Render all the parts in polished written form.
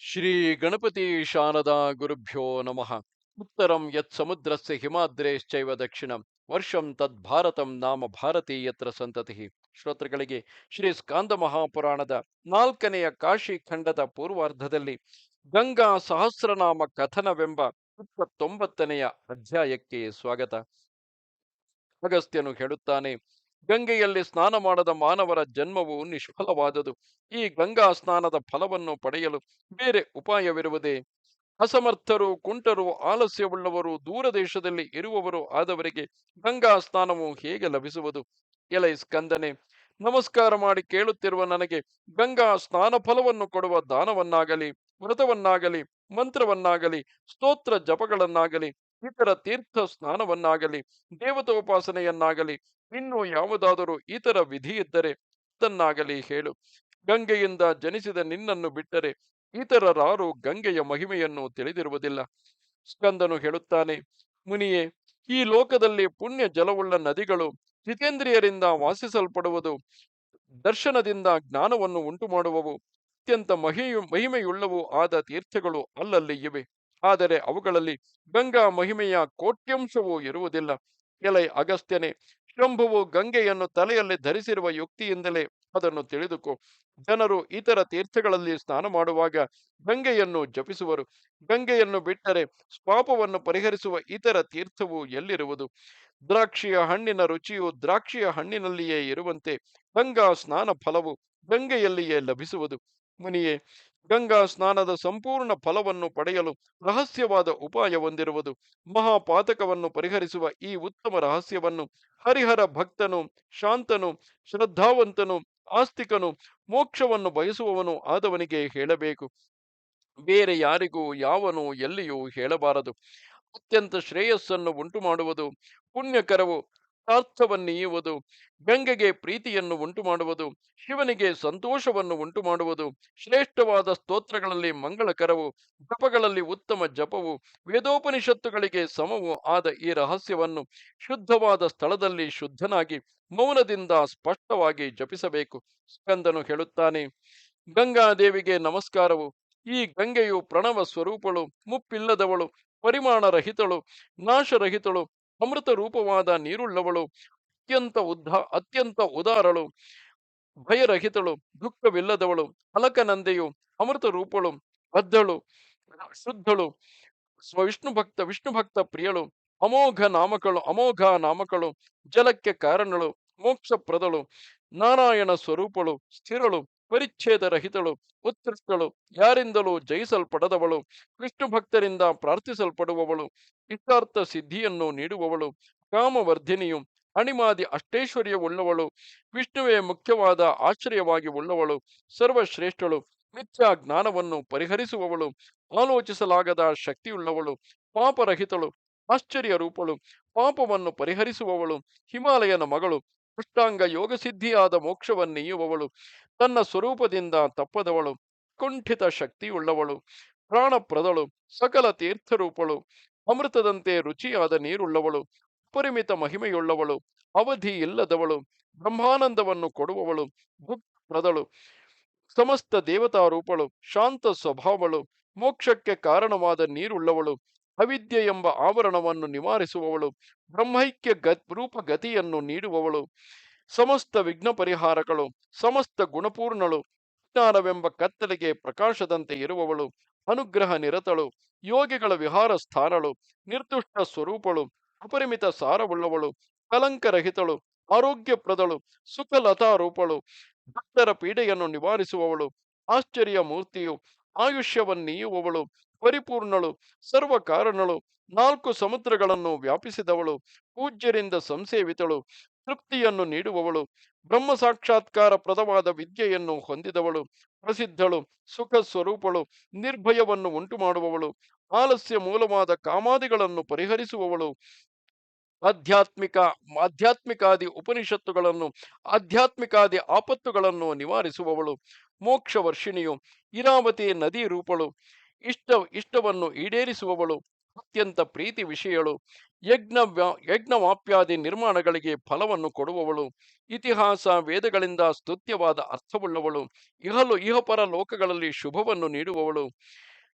ಶ್ರೀ ಗಣಪತಿ ಶಾರದಾ ಗುರುಭ್ಯೋ ನಮಃ. ಉತ್ತರಂ ಯತ್ ಸಮುದ್ರಸ್ಯ ಹಿಮಾದ್ರೇಶ್ಚೈವ ದಕ್ಷಿಣಂ ವರ್ಷಂ ತದ್ ಭಾರತಂ ನಾಮ ಭಾರತಿ ಯತ್ರ ಸಂತತಿ. ಶ್ರೋತೃಗಳಿಗೆ ಶ್ರೀ ಸ್ಕಾಂದ ಮಹಾಪುರಾಣದ 4ನೆಯ ಕಾಶಿ ಖಂಡದ ಪೂರ್ವಾರ್ಧದಲ್ಲಿ ಗಂಗಾ ಸಹಸ್ರನಾಮ ಕಥನವೆಂಬ 29ನೆಯ ಅಧ್ಯಾಯಕ್ಕೆ ಸ್ವಾಗತ. ಅಗಸ್ತ್ಯನು ಹೇಳುತ್ತಾನೆ, ಗಂಗೆಯಲ್ಲಿ ಸ್ನಾನ ಮಾಡದ ಮಾನವರ ಜನ್ಮವು ನಿಷ್ಫಲವಾದುದು. ಈ ಗಂಗಾ ಸ್ನಾನದ ಫಲವನ್ನು ಪಡೆಯಲು ಬೇರೆ ಉಪಾಯವಿರುವುದೇ? ಅಸಮರ್ಥರು, ಕುಂಟರು, ಆಲಸ್ಯವುಳ್ಳವರು, ದೂರ ದೇಶದಲ್ಲಿ ಇರುವವರು ಆದವರಿಗೆ ಗಂಗಾ ಸ್ನಾನವು ಹೇಗೆ ಲಭಿಸುವುದು? ಎಲೈ ಸ್ಕಂದನೆ, ನಮಸ್ಕಾರ ಮಾಡಿ ಕೇಳುತ್ತಿರುವ ನನಗೆ ಗಂಗಾ ಸ್ನಾನ ಫಲವನ್ನು ಕೊಡುವ ದಾನವನ್ನಾಗಲಿ, ವ್ರತವನ್ನಾಗಲಿ, ಮಂತ್ರವನ್ನಾಗಲಿ, ಸ್ತೋತ್ರ ಜಪಗಳನ್ನಾಗಲಿ, ಇತರ ತೀರ್ಥ ಸ್ನಾನವನ್ನಾಗಲಿ, ದೇವತೋಪಾಸನೆಯನ್ನಾಗಲಿ, ಇನ್ನು ಯಾವುದಾದರೂ ಇತರ ವಿಧಿ ಇದ್ದರೆ ಅದನ್ನಾಗಲಿ ಹೇಳು. ಗಂಗೆಯಿಂದ ಜನಿಸಿದ ನಿನ್ನನ್ನು ಬಿಟ್ಟರೆ ಇತರರಾರು ಗಂಗೆಯ ಮಹಿಮೆಯನ್ನು ತಿಳಿದಿರುವುದಿಲ್ಲ. ಸ್ಕಂದನು ಹೇಳುತ್ತಾನೆ, ಮುನಿಯೇ, ಈ ಲೋಕದಲ್ಲಿ ಪುಣ್ಯ ಜಲವುಳ್ಳ ನದಿಗಳು ಜಿತೇಂದ್ರಿಯರಿಂದ ವಾಸಿಸಲ್ಪಡುವುದು, ದರ್ಶನದಿಂದ ಜ್ಞಾನವನ್ನು ಉಂಟು ಮಾಡುವವು, ಅತ್ಯಂತ ಮಹಿಮೆಯುಳ್ಳವೂ ಆದ ತೀರ್ಥಗಳು ಅಲ್ಲಲ್ಲಿ ಇವೆ. ಆದರೆ ಅವುಗಳಲ್ಲಿ ಗಂಗಾ ಮಹಿಮೆಯ ಕೋಟ್ಯಂಶವೂ ಇರುವುದಿಲ್ಲ. ಎಲೈ ಅಗಸ್ತ್ಯನೇ, ಶಂಭುವು ಗಂಗೆಯನ್ನು ತಲೆಯಲ್ಲಿ ಧರಿಸಿರುವ ಯುಕ್ತಿಯಿಂದಲೇ ಅದನ್ನು ತಿಳಿದುಕೋ. ಜನರು ಇತರ ತೀರ್ಥಗಳಲ್ಲಿ ಸ್ನಾನ ಮಾಡುವಾಗ ಗಂಗೆಯನ್ನು ಜಪಿಸುವರು. ಗಂಗೆಯನ್ನು ಬಿಟ್ಟರೆ ಪಾಪವನ್ನು ಪರಿಹರಿಸುವ ಇತರ ತೀರ್ಥವು ಎಲ್ಲಿರುವುದು? ದ್ರಾಕ್ಷಿಯ ಹಣ್ಣಿನ ರುಚಿಯು ದ್ರಾಕ್ಷಿಯ ಹಣ್ಣಿನಲ್ಲಿಯೇ ಇರುವಂತೆ ಗಂಗಾ ಸ್ನಾನ ಫಲವು ಗಂಗೆಯಲ್ಲಿಯೇ ಲಭಿಸುವುದು. ಮುನಿಯೇ, ಗಂಗಾ ಸ್ನಾನದ ಸಂಪೂರ್ಣ ಫಲವನ್ನು ಪಡೆಯಲು ರಹಸ್ಯವಾದ ಉಪಾಯ ಹೊಂದಿರುವುದು. ಮಹಾಪಾತಕವನ್ನು ಪರಿಹರಿಸುವ ಈ ಉತ್ತಮ ರಹಸ್ಯವನ್ನು ಹರಿಹರ ಭಕ್ತನು, ಶಾಂತನು, ಶ್ರದ್ಧಾವಂತನು, ಆಸ್ತಿಕನು, ಮೋಕ್ಷವನ್ನು ಬಯಸುವವನು ಆದವನಿಗೆ ಹೇಳಬೇಕು. ಬೇರೆ ಯಾರಿಗೂ ಯಾವನು ಎಲ್ಲಿಯೂ ಹೇಳಬಾರದು. ಅತ್ಯಂತ ಶ್ರೇಯಸ್ಸನ್ನು ಉಂಟು ಮಾಡುವುದು, ಪುಣ್ಯಕರವು, ಅರ್ಥವನ್ನೀಯುವುದು, ಗಂಗೆಗೆ ಪ್ರೀತಿಯನ್ನು ಉಂಟು ಮಾಡುವುದು, ಶಿವನಿಗೆ ಸಂತೋಷವನ್ನು ಉಂಟು ಮಾಡುವುದು, ಶ್ರೇಷ್ಠವಾದ ಸ್ತೋತ್ರಗಳಲ್ಲಿ ಮಂಗಳಕರವು, ಜಪಗಳಲ್ಲಿ ಉತ್ತಮ ಜಪವು, ವೇದೋಪನಿಷತ್ತುಗಳಿಗೆ ಸಮವೂ ಆದ ಈ ರಹಸ್ಯವನ್ನು ಶುದ್ಧವಾದ ಸ್ಥಳದಲ್ಲಿ ಶುದ್ಧನಾಗಿ ಮೌನದಿಂದ ಸ್ಪಷ್ಟವಾಗಿ ಜಪಿಸಬೇಕು. ಸ್ಕಂದನು ಹೇಳುತ್ತಾನೆ, ಗಂಗಾದೇವಿಗೆ ನಮಸ್ಕಾರವು. ಈ ಗಂಗೆಯು ಪ್ರಣವ ಸ್ವರೂಪಳು, ಮುಪ್ಪಿಲ್ಲದವಳು, ಪರಿಮಾಣರಹಿತಳು, ನಾಶರಹಿತಳು, ಅಮೃತ ರೂಪವಾದ ನೀರುಳ್ಳವಳು, ಅತ್ಯಂತ ಉದಾರಳು, ಭಯರಹಿತಳು, ದುಃಖವಿಲ್ಲದವಳು, ಅಲಕನಂದೆಯು, ಅಮೃತ ರೂಪಳು, ಬದ್ಧಳು, ಶುದ್ಧಳು, ವಿಷ್ಣು ಭಕ್ತ ಪ್ರಿಯಳು, ಅಮೋಘ ನಾಮಕಳು, ಜಲಕ್ಕೆ ಕಾರಣಳು, ಮೋಕ್ಷಪ್ರದಳು, ನಾರಾಯಣ ಸ್ವರೂಪಳು, ಸ್ಥಿರಳು, ಪರಿಚ್ಛೇದ ರಹಿತಳು, ಉತ್ಕೃಷ್ಟಳು, ಯಾರಿಂದಲೂ ಜಯಿಸಲ್ಪಡದವಳು, ವಿಷ್ಣು ಭಕ್ತರಿಂದ ಪ್ರಾರ್ಥಿಸಲ್ಪಡುವವಳು, ಇಷ್ಟಾರ್ಥ ಸಿದ್ಧಿಯನ್ನು ನೀಡುವವಳು, ಕಾಮವರ್ಧಿನಿಯು, ಅಣಿಮಾದಿ ಅಷ್ಟೈಶ್ವರ್ಯವುಳ್ಳವಳು, ವಿಷ್ಣುವೇ ಮುಖ್ಯವಾದ ಆಶ್ರಯವಾಗಿ ಉಳ್ಳವಳು, ಸರ್ವಶ್ರೇಷ್ಠಳು, ಮಿಥ್ಯಾ ಜ್ಞಾನವನ್ನು ಪರಿಹರಿಸುವವಳು, ಆಲೋಚಿಸಲಾಗದ ಶಕ್ತಿಯುಳ್ಳವಳು, ಪಾಪರಹಿತಳು, ಆಶ್ಚರ್ಯ ರೂಪಳು, ಪಾಪವನ್ನು ಪರಿಹರಿಸುವವಳು, ಹಿಮಾಲಯನ ಮಗಳು, ಅಷ್ಟಾಂಗ ಯೋಗಸಿದ್ಧಿಯಾದ ಮೋಕ್ಷವನ್ನೀಯುವವಳು, ತನ್ನ ಸ್ವರೂಪದಿಂದ ತಪ್ಪದವಳು, ಕುಂಠಿತ ಶಕ್ತಿಯುಳ್ಳವಳು, ಪ್ರಾಣಪ್ರದಳು, ಸಕಲ ತೀರ್ಥರೂಪಳು, ಅಮೃತದಂತೆ ರುಚಿಯಾದ ನೀರುಳ್ಳವಳು, ಅಪರಿಮಿತ ಮಹಿಮೆಯುಳ್ಳವಳು, ಅವಧಿ ಇಲ್ಲದವಳು, ಬ್ರಹ್ಮಾನಂದವನ್ನು ಕೊಡುವವಳು, ಭುಕ್ತಪ್ರದಳು, ಸಮಸ್ತ ದೇವತಾ ರೂಪಳು, ಶಾಂತ ಸ್ವಭಾವಳು, ಮೋಕ್ಷಕ್ಕೆ ಕಾರಣವಾದ ನೀರುಳ್ಳವಳು, ಅವಿದ್ಯೆ ಎಂಬ ಆವರಣವನ್ನು ನಿವಾರಿಸುವವಳು, ಬ್ರಹ್ಮೈಕ್ಯ ರೂಪಗತಿಯನ್ನು ನೀಡುವವಳು, ಸಮಸ್ತ ವಿಘ್ನ ಪರಿಹಾರಗಳು, ಸಮಸ್ತ ಗುಣಪೂರ್ಣಳು, ಜ್ಞಾನವೆಂಬ ಕತ್ತಲೆಗೆ ಪ್ರಕಾಶದಂತೆ ಇರುವವಳು, ಅನುಗ್ರಹ ನಿರತಳು, ಯೋಗಿಗಳ ವಿಹಾರ ಸ್ಥಾನಳು, ನಿರ್ದುಷ್ಟ ಸ್ವರೂಪಳು, ಅಪರಿಮಿತ ಸಾರವುಳ್ಳವಳು, ಕಲಂಕರಹಿತಳು, ಆರೋಗ್ಯಪ್ರದಳು, ಸುಖಲತಾರೂಪಳು, ಭಕ್ತರ ಪೀಡೆಯನ್ನು ನಿವಾರಿಸುವವಳು, ಆಶ್ಚರ್ಯ ಮೂರ್ತಿಯು, ಆಯುಷ್ಯವನ್ನೀಯುವವಳು, ಪರಿಪೂರ್ಣಳು, ಸರ್ವ ಕಾರಣಳು, 4 ಸಮುದ್ರಗಳನ್ನು ವ್ಯಾಪಿಸಿದವಳು, ಪೂಜ್ಯರಿಂದ ಸಂಸೇವಿತಳು, ತೃಪ್ತಿಯನ್ನು ನೀಡುವವಳು, ಬ್ರಹ್ಮ ಸಾಕ್ಷಾತ್ಕಾರ ಪ್ರದವಾದ ವಿದ್ಯೆಯನ್ನು ಹೊಂದಿದವಳು, ಪ್ರಸಿದ್ಧಳು, ಸುಖ ಸ್ವರೂಪಳು, ನಿರ್ಭಯವನ್ನು ಉಂಟು ಮಾಡುವವಳು, ಆಲಸ್ಯ ಮೂಲವಾದ ಕಾಮಾದಿಗಳನ್ನು ಪರಿಹರಿಸುವವಳು, ಆಧ್ಯಾತ್ಮಿಕ ಆಧ್ಯಾತ್ಮಿಕಾದಿ ಉಪನಿಷತ್ತುಗಳನ್ನು, ಆಧ್ಯಾತ್ಮಿಕಾದಿ ಆಪತ್ತುಗಳನ್ನು ನಿವಾರಿಸುವವಳು, ಮೋಕ್ಷ ವರ್ಷಿಣಿಯು, ಇರಾವತಿ ನದಿ ರೂಪಳು, ಇಷ್ಟವನ್ನು ಈಡೇರಿಸುವವಳು, ಅತ್ಯಂತ ಪ್ರೀತಿ ವಿಷಯಳು, ಯಜ್ಞವಾಪ್ಯಾದಿ ನಿರ್ಮಾಣಗಳಿಗೆ ಫಲವನ್ನು ಕೊಡುವವಳು, ಇತಿಹಾಸ ವೇದಗಳಿಂದ ಸ್ತುತ್ಯವಾದ ಅರ್ಥವುಳ್ಳವಳು, ಇಹಪರ ಲೋಕಗಳಲ್ಲಿ ಶುಭವನ್ನು ನೀಡುವವಳು,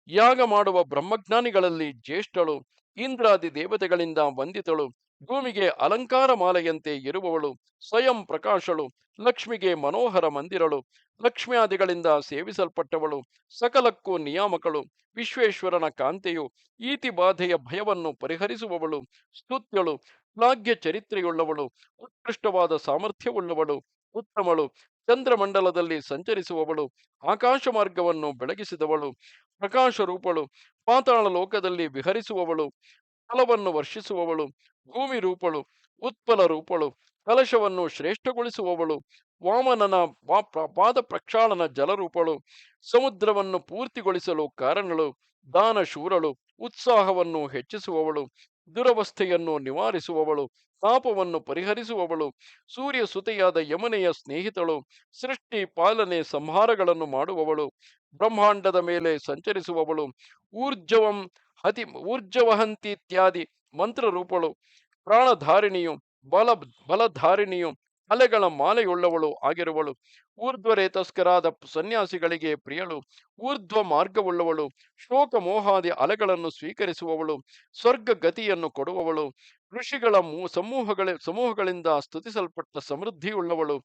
ಯಾಗ ಮಾಡುವ ಬ್ರಹ್ಮಜ್ಞಾನಿಗಳಲ್ಲಿ ಜ್ಯೇಷ್ಠಳು, ಇಂದ್ರಾದಿ ದೇವತೆಗಳಿಂದ ವಂದಿತಳು, ಭೂಮಿಗೆ ಅಲಂಕಾರ ಮಾಲೆಯಂತೆ ಇರುವವಳು, ಸ್ವಯಂ ಪ್ರಕಾಶಳು, ಲಕ್ಷ್ಮಿಗೆ ಮನೋಹರ ಮಂದಿರಳು, ಲಕ್ಷ್ಮ್ಯಾದಿಗಳಿಂದ ಸೇವಿಸಲ್ಪಟ್ಟವಳು, ಸಕಲಕ್ಕೂ ನಿಯಾಮಕಳು, ವಿಶ್ವೇಶ್ವರನ ಕಾಂತೆಯು, ಈತಿ ಬಾಧೆಯ ಭಯವನ್ನು ಪರಿಹರಿಸುವವಳು, ಸ್ತುತ್ಯಳು, ಶ್ಲಾಘ್ಯ ಚರಿತ್ರೆಯುಳ್ಳವಳು, ಉತ್ಕೃಷ್ಟವಾದ ಸಾಮರ್ಥ್ಯವುಳ್ಳವಳು, ಉತ್ತಮಳು, ಚಂದ್ರಮಂಡಲದಲ್ಲಿ ಸಂಚರಿಸುವವಳು, ಆಕಾಶ ಮಾರ್ಗವನ್ನು ಬೆಳಗಿಸಿದವಳು, ಪ್ರಕಾಶ ರೂಪಳು, ಪಾತಾಳ ಲೋಕದಲ್ಲಿ ವಿಹರಿಸುವವಳು, ಫಲವನ್ನು ವರ್ಷಿಸುವವಳು, ಭೂಮಿ ರೂಪಳು, ಉತ್ಪಲ ರೂಪಳು, ಕಲಶವನ್ನು ಶ್ರೇಷ್ಠಗೊಳಿಸುವವಳು, ವಾಮನನ ಪಾದ ಪ್ರಕ್ಷಾಳನ ಜಲರೂಪಳು, ಸಮುದ್ರವನ್ನು ಪೂರ್ತಿಗೊಳಿಸಲು ಕಾರಣಳು, ದಾನ ಶೂರಳು, ಉತ್ಸಾಹವನ್ನು ಹೆಚ್ಚಿಸುವವಳು, ದುರವಸ್ಥೆಯನ್ನು ನಿವಾರಿಸುವವಳು, ತಾಪವನ್ನು ಪರಿಹರಿಸುವವಳು, ಸೂರ್ಯ ಸುತೆಯಾದ ಯಮನೆಯ ಸ್ನೇಹಿತಳು, ಸೃಷ್ಟಿ ಪಾಲನೆ ಸಂಹಾರಗಳನ್ನು ಮಾಡುವವಳು, ಬ್ರಹ್ಮಾಂಡದ ಮೇಲೆ ಸಂಚರಿಸುವವಳು, ಊರ್ಜವಂ ಊರ್ಜವಹಂತಿ ಮಂತ್ರರೂಪಳು, ಪ್ರಾಣಧಾರಿಣಿಯು, ಬಲಧಾರಿಣಿಯು, ಅಲೆಗಳ ಮಾಲೆಯುಳ್ಳವಳು ಆಗಿರುವಳು, ಊರ್ಧ್ವರೇತಸ್ಕರಾದ ಸನ್ಯಾಸಿಗಳಿಗೆ ಪ್ರಿಯಳು, ಊರ್ಧ್ವ ಮಾರ್ಗವುಳ್ಳವಳು, ಶೋಕ ಮೋಹಾದಿ ಅಲೆಗಳನ್ನು ಸ್ವೀಕರಿಸುವವಳು, ಸ್ವರ್ಗ ಗತಿಯನ್ನು ಕೊಡುವವಳು, ಋಷಿಗಳ ಸಮೂಹಗಳಿಂದ ಸ್ತುತಿಸಲ್ಪಟ್ಟ ಸಮೃದ್ಧಿಯುಳ್ಳವಳು,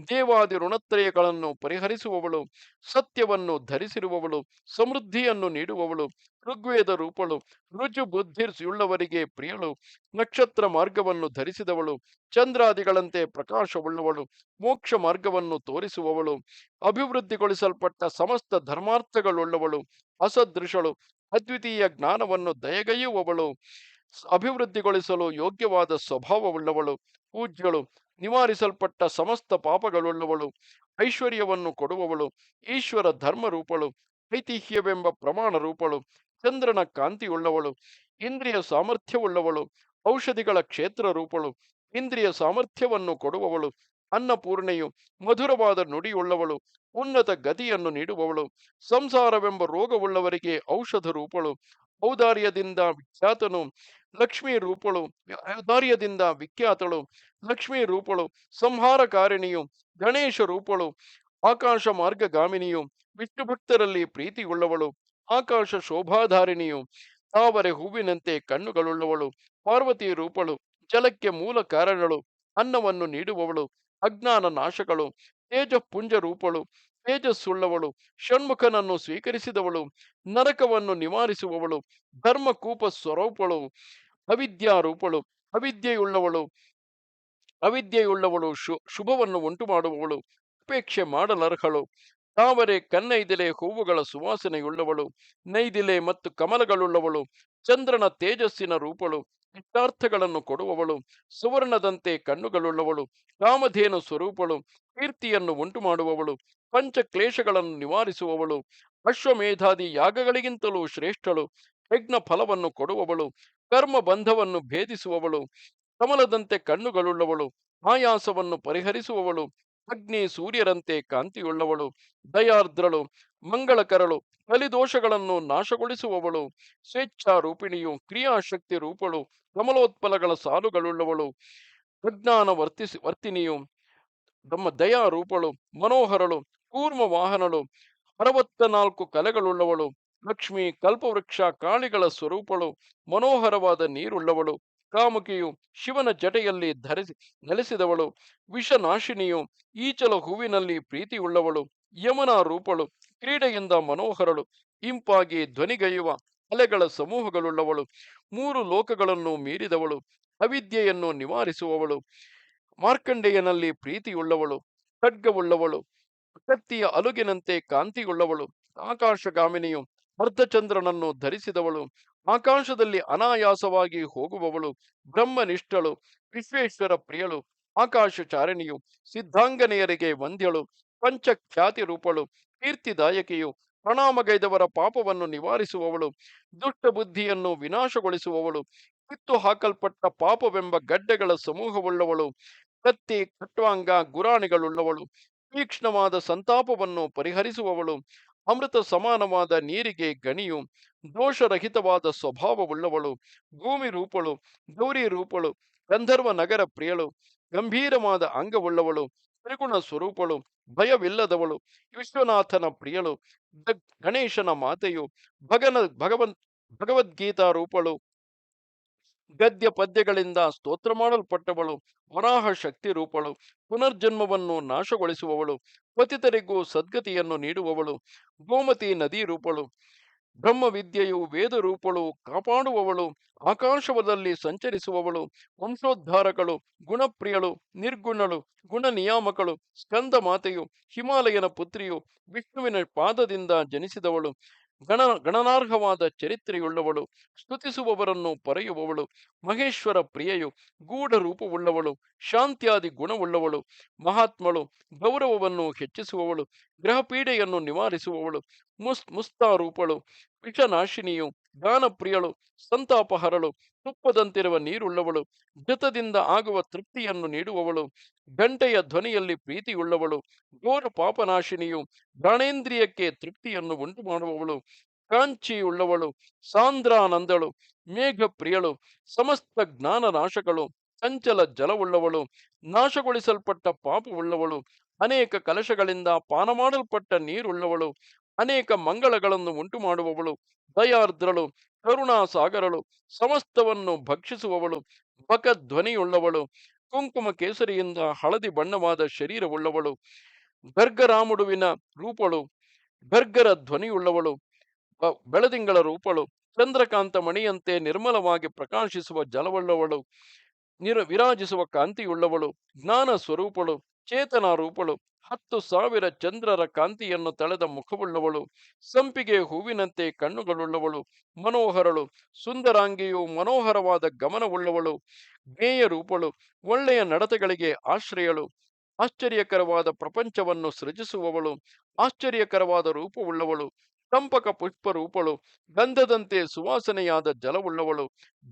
ದೇವಾದಿ ಋಣತ್ರಯಗಳನ್ನು ಪರಿಹರಿಸುವವಳು, ಸತ್ಯವನ್ನು ಧರಿಸಿರುವವಳು, ಸಮೃದ್ಧಿಯನ್ನು ನೀಡುವವಳು, ಋಗ್ವೇದ ರೂಪಳು, ರುಜು ಬುದ್ಧಿಯುಳ್ಳವರಿಗೆ ಪ್ರಿಯಳು, ನಕ್ಷತ್ರ ಮಾರ್ಗವನ್ನು ಧರಿಸಿದವಳು, ಚಂದ್ರಾದಿಗಳಂತೆ ಪ್ರಕಾಶವುಳ್ಳವಳು, ಮೋಕ್ಷ ಮಾರ್ಗವನ್ನು ತೋರಿಸುವವಳು, ಅಭಿವೃದ್ಧಿಗೊಳಿಸಲ್ಪಟ್ಟ ಸಮಸ್ತ ಧರ್ಮಾರ್ಥಗಳುಳ್ಳವಳು, ಅಸದೃಶಳು, ಅದ್ವಿತೀಯ ಜ್ಞಾನವನ್ನು ದಯಗೈಯುವವಳು, ಅಭಿವೃದ್ಧಿಗೊಳಿಸಲು ಯೋಗ್ಯವಾದ ಸ್ವಭಾವವುಳ್ಳವಳು, ಪೂಜ್ಯಳು, ನಿವಾರಿಸಲ್ಪಟ್ಟ ಸಮಸ್ತ ಪಾಪಗಳುಳ್ಳವಳು, ಐಶ್ವರ್ಯವನ್ನು ಕೊಡುವವಳು, ಈಶ್ವರ ಧರ್ಮ ರೂಪಳು, ಐತಿಹ್ಯವೆಂಬ ಪ್ರಮಾಣ ರೂಪಳು, ಚಂದ್ರನ ಕಾಂತಿಯುಳ್ಳವಳು, ಇಂದ್ರಿಯ ಸಾಮರ್ಥ್ಯವುಳ್ಳವಳು, ಔಷಧಿಗಳ ಕ್ಷೇತ್ರ ರೂಪಳು, ಇಂದ್ರಿಯ ಸಾಮರ್ಥ್ಯವನ್ನು ಕೊಡುವವಳು, ಅನ್ನಪೂರ್ಣೆಯು, ಮಧುರವಾದ ನುಡಿಯುಳ್ಳವಳು, ಉನ್ನತ ಗತಿಯನ್ನು ನೀಡುವವಳು, ಸಂಸಾರವೆಂಬ ರೋಗವುಳ್ಳವರಿಗೆ ಔಷಧ ರೂಪಳು, ಔದಾರ್ಯದಿಂದ ವಿಖ್ಯಾತನು, ಲಕ್ಷ್ಮೀ ರೂಪಳು, ಔದಾರ್ಯದಿಂದ ವಿಖ್ಯಾತಳು, ಲಕ್ಷ್ಮೀ ರೂಪಳು, ಸಂಹಾರಕಾರಿಣಿಯು, ಗಣೇಶ ರೂಪಳು, ಆಕಾಶ ಮಾರ್ಗಗಾಮಿನಿಯು, ವಿಷ್ಣು ಭಕ್ತರಲ್ಲಿ ಪ್ರೀತಿಯುಳ್ಳವಳು, ಆಕಾಶ ಶೋಭಾಧಾರಿಣಿಯು, ತಾವರೆ ಹೂವಿನಂತೆ ಕಣ್ಣುಗಳುಳ್ಳವಳು, ಪಾರ್ವತಿ ರೂಪಳು, ಜಲಕ್ಕೆ ಮೂಲ ಕಾರಣಳು, ಅನ್ನವನ್ನು ನೀಡುವವಳು, ಅಜ್ಞಾನ ನಾಶಗಳು, ತೇಜಪುಂಜ ರೂಪಳು, ತೇಜಸ್ಸುಳ್ಳವಳು, ಷಣ್ಮುಖನನ್ನು ಸ್ವೀಕರಿಸಿದವಳು, ನರಕವನ್ನು ನಿವಾರಿಸುವವಳು, ಧರ್ಮಕೂಪ ಸ್ವರೂಪಳು, ಅವಿದ್ಯಾರೂಪಳು, ಅವಿದ್ಯೆಯುಳ್ಳವಳು ಅವಿದ್ಯೆಯುಳ್ಳವಳು, ಶುಭವನ್ನು ಉಂಟು ಮಾಡುವವಳು, ಅಪೇಕ್ಷೆ ಮಾಡಲರ್ಹಳು, ತಾವರೆ ಕನ್ನೈದಿಲೆ ಹೂವುಗಳ ಸುವಾಸನೆಯುಳ್ಳವಳು, ನೈದಿಲೆ ಮತ್ತು ಕಮಲಗಳುಳ್ಳವಳು, ಚಂದ್ರನ ತೇಜಸ್ಸಿನ ರೂಪಳು, ಇಷ್ಟಾರ್ಥಗಳನ್ನು ಕೊಡುವವಳು, ಸುವರ್ಣದಂತೆ ಕಣ್ಣುಗಳುಳ್ಳವಳು, ಕಾಮಧೇನು ಸ್ವರೂಪಳು, ಕೀರ್ತಿಯನ್ನು ಉಂಟು ಮಾಡುವವಳು, ಪಂಚಕ್ಲೇಶಗಳನ್ನು ನಿವಾರಿಸುವವಳು, ಅಶ್ವಮೇಧಾದಿ ಯಾಗಗಳಿಗಿಂತಲೂ ಶ್ರೇಷ್ಠಳು, ಯಜ್ಞ ಫಲವನ್ನು ಕೊಡುವವಳು, ಕರ್ಮ ಬಂಧವನ್ನು ಭೇದಿಸುವವಳು, ಕಮಲದಂತೆ ಕಣ್ಣುಗಳುಳ್ಳವಳು, ಆಯಾಸವನ್ನು ಪರಿಹರಿಸುವವಳು, ಅಗ್ನಿ ಸೂರ್ಯರಂತೆ ಕಾಂತಿಯುಳ್ಳವಳು, ದಯಾರ್ದ್ರಳು, ಮಂಗಳಕರಳು, ಕಲಿದೋಷಗಳನ್ನು ನಾಶಗೊಳಿಸುವವಳು, ಸ್ವೇಚ್ಛಾರೂಪಿಣಿಯು, ಕ್ರಿಯಾಶಕ್ತಿ ರೂಪಳು, ಕಮಲೋತ್ಪಲಗಳ ಸಾಲುಗಳುಳ್ಳವಳು, ಅಜ್ಞಾನ ವರ್ತಿನಿಯು, ನಮ್ಮ ದಯಾರೂಪಳು, ಮನೋಹರಳು, ಕೂರ್ಮ ವಾಹನಳು, 64 ಕಲೆಗಳುಳ್ಳವಳು, ಲಕ್ಷ್ಮಿ, ಕಲ್ಪವೃಕ್ಷ, ಕಾಳಿಗಳ ಸ್ವರೂಪಳು, ಮನೋಹರವಾದ ನೀರುಳ್ಳವಳು, ಕಾಮುಕಿಯು, ಶಿವನ ಜಟೆಯಲ್ಲಿ ನೆಲೆಸಿದವಳು, ವಿಷನಾಶಿನಿಯು, ಈಚಲ ಹೂವಿನಲ್ಲಿ ಪ್ರೀತಿಯುಳ್ಳವಳು, ಯಮುನಾ ರೂಪಳು, ಕ್ರೀಡೆಯಿಂದ ಮನೋಹರಳು, ಇಂಪಾಗಿ ಧ್ವನಿಗೈಯುವ ಅಲೆಗಳ ಸಮೂಹಗಳುಳ್ಳವಳು, 3 ಲೋಕಗಳನ್ನು ಮೀರಿದವಳು, ಅವಿದ್ಯೆಯನ್ನು ನಿವಾರಿಸುವವಳು, ಮಾರ್ಕಂಡೇಯನಲ್ಲಿ ಪ್ರೀತಿಯುಳ್ಳವಳು, ಖಡ್ಗವುಳ್ಳವಳು, ಕತ್ತಿಯ ಅಲುಗಿನಂತೆ ಕಾಂತಿಯುಳ್ಳವಳು, ಆಕಾಶಗಾಮಿನಿಯು, ಅರ್ಧಚಂದ್ರನನ್ನು ಧರಿಸಿದವಳು, ಆಕಾಶದಲ್ಲಿ ಅನಾಯಾಸವಾಗಿ ಹೋಗುವವಳು, ಬ್ರಹ್ಮನಿಷ್ಠಳು, ವಿಶ್ವೇಶ್ವರ ಪ್ರಿಯಳು, ಆಕಾಶಚಾರಿಣಿಯು, ಸಿದ್ಧಾಂಗನೆಯರಿಗೆ ವಂದ್ಯಳು, ಪಂಚಖ್ಯಾತಿ ರೂಪಳು, ಕೀರ್ತಿದಾಯಕಿಯು, ಪ್ರಣಾಮಗೈದವರ ಪಾಪವನ್ನು ನಿವಾರಿಸುವವಳು, ದುಷ್ಟ ಬುದ್ಧಿಯನ್ನು ವಿನಾಶಗೊಳಿಸುವವಳು, ಕಿತ್ತು ಹಾಕಲ್ಪಟ್ಟ ಪಾಪವೆಂಬ ಗಡ್ಡೆಗಳ ಸಮೂಹವುಳ್ಳವಳು, ಕತ್ತಿ ಖಟ್ವಾಂಗ ಗುರಾಣಿಗಳುಳ್ಳವಳು, ತೀಕ್ಷ್ಣವಾದ ಸಂತಾಪವನ್ನು ಪರಿಹರಿಸುವವಳು, ಅಮೃತ ಸಮಾನವಾದ ನೀರಿಗೆ ಗಣಿಯು, ದೋಷರಹಿತವಾದ ಸ್ವಭಾವವುಳ್ಳವಳು, ಭೂಮಿ ರೂಪಳು, ಗೌರಿ ರೂಪಳು, ಗಂಧರ್ವ ನಗರ ಪ್ರಿಯಳು, ಗಂಭೀರವಾದ ಅಂಗವುಳ್ಳವಳು, ತ್ರಿಗುಣ ಸ್ವರೂಪಳು, ಭಯವಿಲ್ಲದವಳು, ವಿಶ್ವನಾಥನ ಪ್ರಿಯಳು, ಗಣೇಶನ ಮಾತೆಯು, ಭಗವದ್ಗೀತಾ ರೂಪಳು, ಗದ್ಯ ಪದ್ಯಗಳಿಂದ ಸ್ತೋತ್ರ ಮಾಡಲ್ಪಟ್ಟವಳು, ವರಾಹ ಶಕ್ತಿ ರೂಪಳು, ಪುನರ್ಜನ್ಮವನ್ನು ನಾಶಗೊಳಿಸುವವಳು, ಪತಿತರಿಗೂ ಸದ್ಗತಿಯನ್ನು ನೀಡುವವಳು, ಗೋಮತಿ ನದಿ ರೂಪಳು, ಬ್ರಹ್ಮವಿದ್ಯೆಯು ವೇದ ರೂಪಳು, ಕಾಪಾಡುವವಳು, ಆಕಾಶವದಲ್ಲಿ ಸಂಚರಿಸುವವಳು, ವಂಶೋದ್ಧಾರಕಳು, ಗುಣಪ್ರಿಯಳು, ನಿರ್ಗುಣಳು, ಗುಣ ನಿಯಾಮಕಳು, ಸ್ಕಂದ ಮಾತೆಯು, ಹಿಮಾಲಯನ ಪುತ್ರಿಯು, ವಿಷ್ಣುವಿನ ಪಾದದಿಂದ ಜನಿಸಿದವಳು, ಗಣನಾರ್ಹವಾದ ಚರಿತ್ರೆಯುಳ್ಳವಳು, ಸ್ತುತಿಸುವವರನ್ನು ಪರೆಯುವವಳು, ಮಹೇಶ್ವರ ಪ್ರಿಯೆಯು, ಗೂಢ ರೂಪವುಳ್ಳವಳು, ಶಾಂತ್ಯಾದಿ ಗುಣವುಳ್ಳವಳು, ಮಹಾತ್ಮಳು, ಗೌರವವನ್ನು ಹೆಚ್ಚಿಸುವವಳು, ಗ್ರಹಪೀಡೆಯನ್ನು ನಿವಾರಿಸುವವಳು, ಮುಸ್ತಾರೂಪಳು, ವಿಷನಾಶಿನಿಯು, ಗಾನಪ್ರಿಯಳು, ಸಂತಾಪಹರಳು, ತುಪ್ಪದಂತಿರುವ ನೀರುಳ್ಳವಳು, ಜತದಿಂದ ಆಗುವ ತೃಪ್ತಿಯನ್ನು ನೀಡುವವಳು, ಗಂಟೆಯ ಧ್ವನಿಯಲ್ಲಿ ಪ್ರೀತಿಯುಳ್ಳವಳು, ಘೋರ ಪಾಪನಾಶಿನಿಯು, ಪ್ರಾಣೇಂದ್ರಿಯಕ್ಕೆ ತೃಪ್ತಿಯನ್ನು ಉಂಟು ಮಾಡುವವಳು, ಕಾಂಚಿಯುಳ್ಳವಳು, ಸಾಂದ್ರಾನಂದಳು, ಮೇಘ ಪ್ರಿಯಳು, ಸಮಸ್ತ ಜ್ಞಾನ ನಾಶಗಳು, ಚಂಚಲ ಜಲವುಳ್ಳವಳು, ನಾಶಗೊಳಿಸಲ್ಪಟ್ಟ ಪಾಪವುಳ್ಳವಳು, ಅನೇಕ ಕಲಶಗಳಿಂದ ಪಾನ ಮಾಡಲ್ಪಟ್ಟ ನೀರುಳ್ಳವಳು, ಅನೇಕ ಮಂಗಳಗಳನ್ನು ಉಂಟು ಮಾಡುವವಳು, ದಯಾರ್ದ್ರಳು, ಕರುಣಾಸಾಗರಳು, ಸಮಸ್ತವನ್ನು ಭಕ್ಷಿಸುವವಳು, ಬಕಧ್ವನಿಯುಳ್ಳವಳು, ಕುಂಕುಮ ಕೇಸರಿಯಿಂದ ಹಳದಿ ಬಣ್ಣವಾದ ಶರೀರವುಳ್ಳವಳು, ಗರ್ಗರಾಮುಡುವಿನ ರೂಪಳು, ಗರ್ಗರ ಧ್ವನಿಯುಳ್ಳವಳು, ಬೆಳದಿಂಗಳ ರೂಪಳು, ಚಂದ್ರಕಾಂತ ಮಣಿಯಂತೆ ನಿರ್ಮಲವಾಗಿ ಪ್ರಕಾಶಿಸುವ ಜಲವುಳ್ಳವಳು, ವಿರಾಜಿಸುವ ಕಾಂತಿಯುಳ್ಳವಳು, ಜ್ಞಾನ ಸ್ವರೂಪಳು, ಚೇತನ ರೂಪಳು, 10,000 ಚಂದ್ರರ ಕಾಂತಿಯನ್ನು ತಳೆದ ಮುಖವುಳ್ಳವಳು, ಸಂಪಿಗೆ ಹೂವಿನಂತೆ ಕಣ್ಣುಗಳುಳ್ಳವಳು, ಮನೋಹರಳು, ಸುಂದರಾಂಗಿಯು, ಮನೋಹರವಾದ ಗಮನವುಳ್ಳವಳು, ಜ್ಞೇಯ ರೂಪಳು, ಒಳ್ಳೆಯ ನಡತೆಗಳಿಗೆ ಆಶ್ರಯಳು, ಆಶ್ಚರ್ಯಕರವಾದ ಪ್ರಪಂಚವನ್ನು ಸೃಜಿಸುವವಳು, ಆಶ್ಚರ್ಯಕರವಾದ ರೂಪವುಳ್ಳವಳು, ಚಂಪಕ ಪುಷ್ಪ ರೂಪಳು, ಗಂಧದಂತೆ ಸುವಾಸನೆಯಾದ ಜಲವುಳ್ಳವಳು,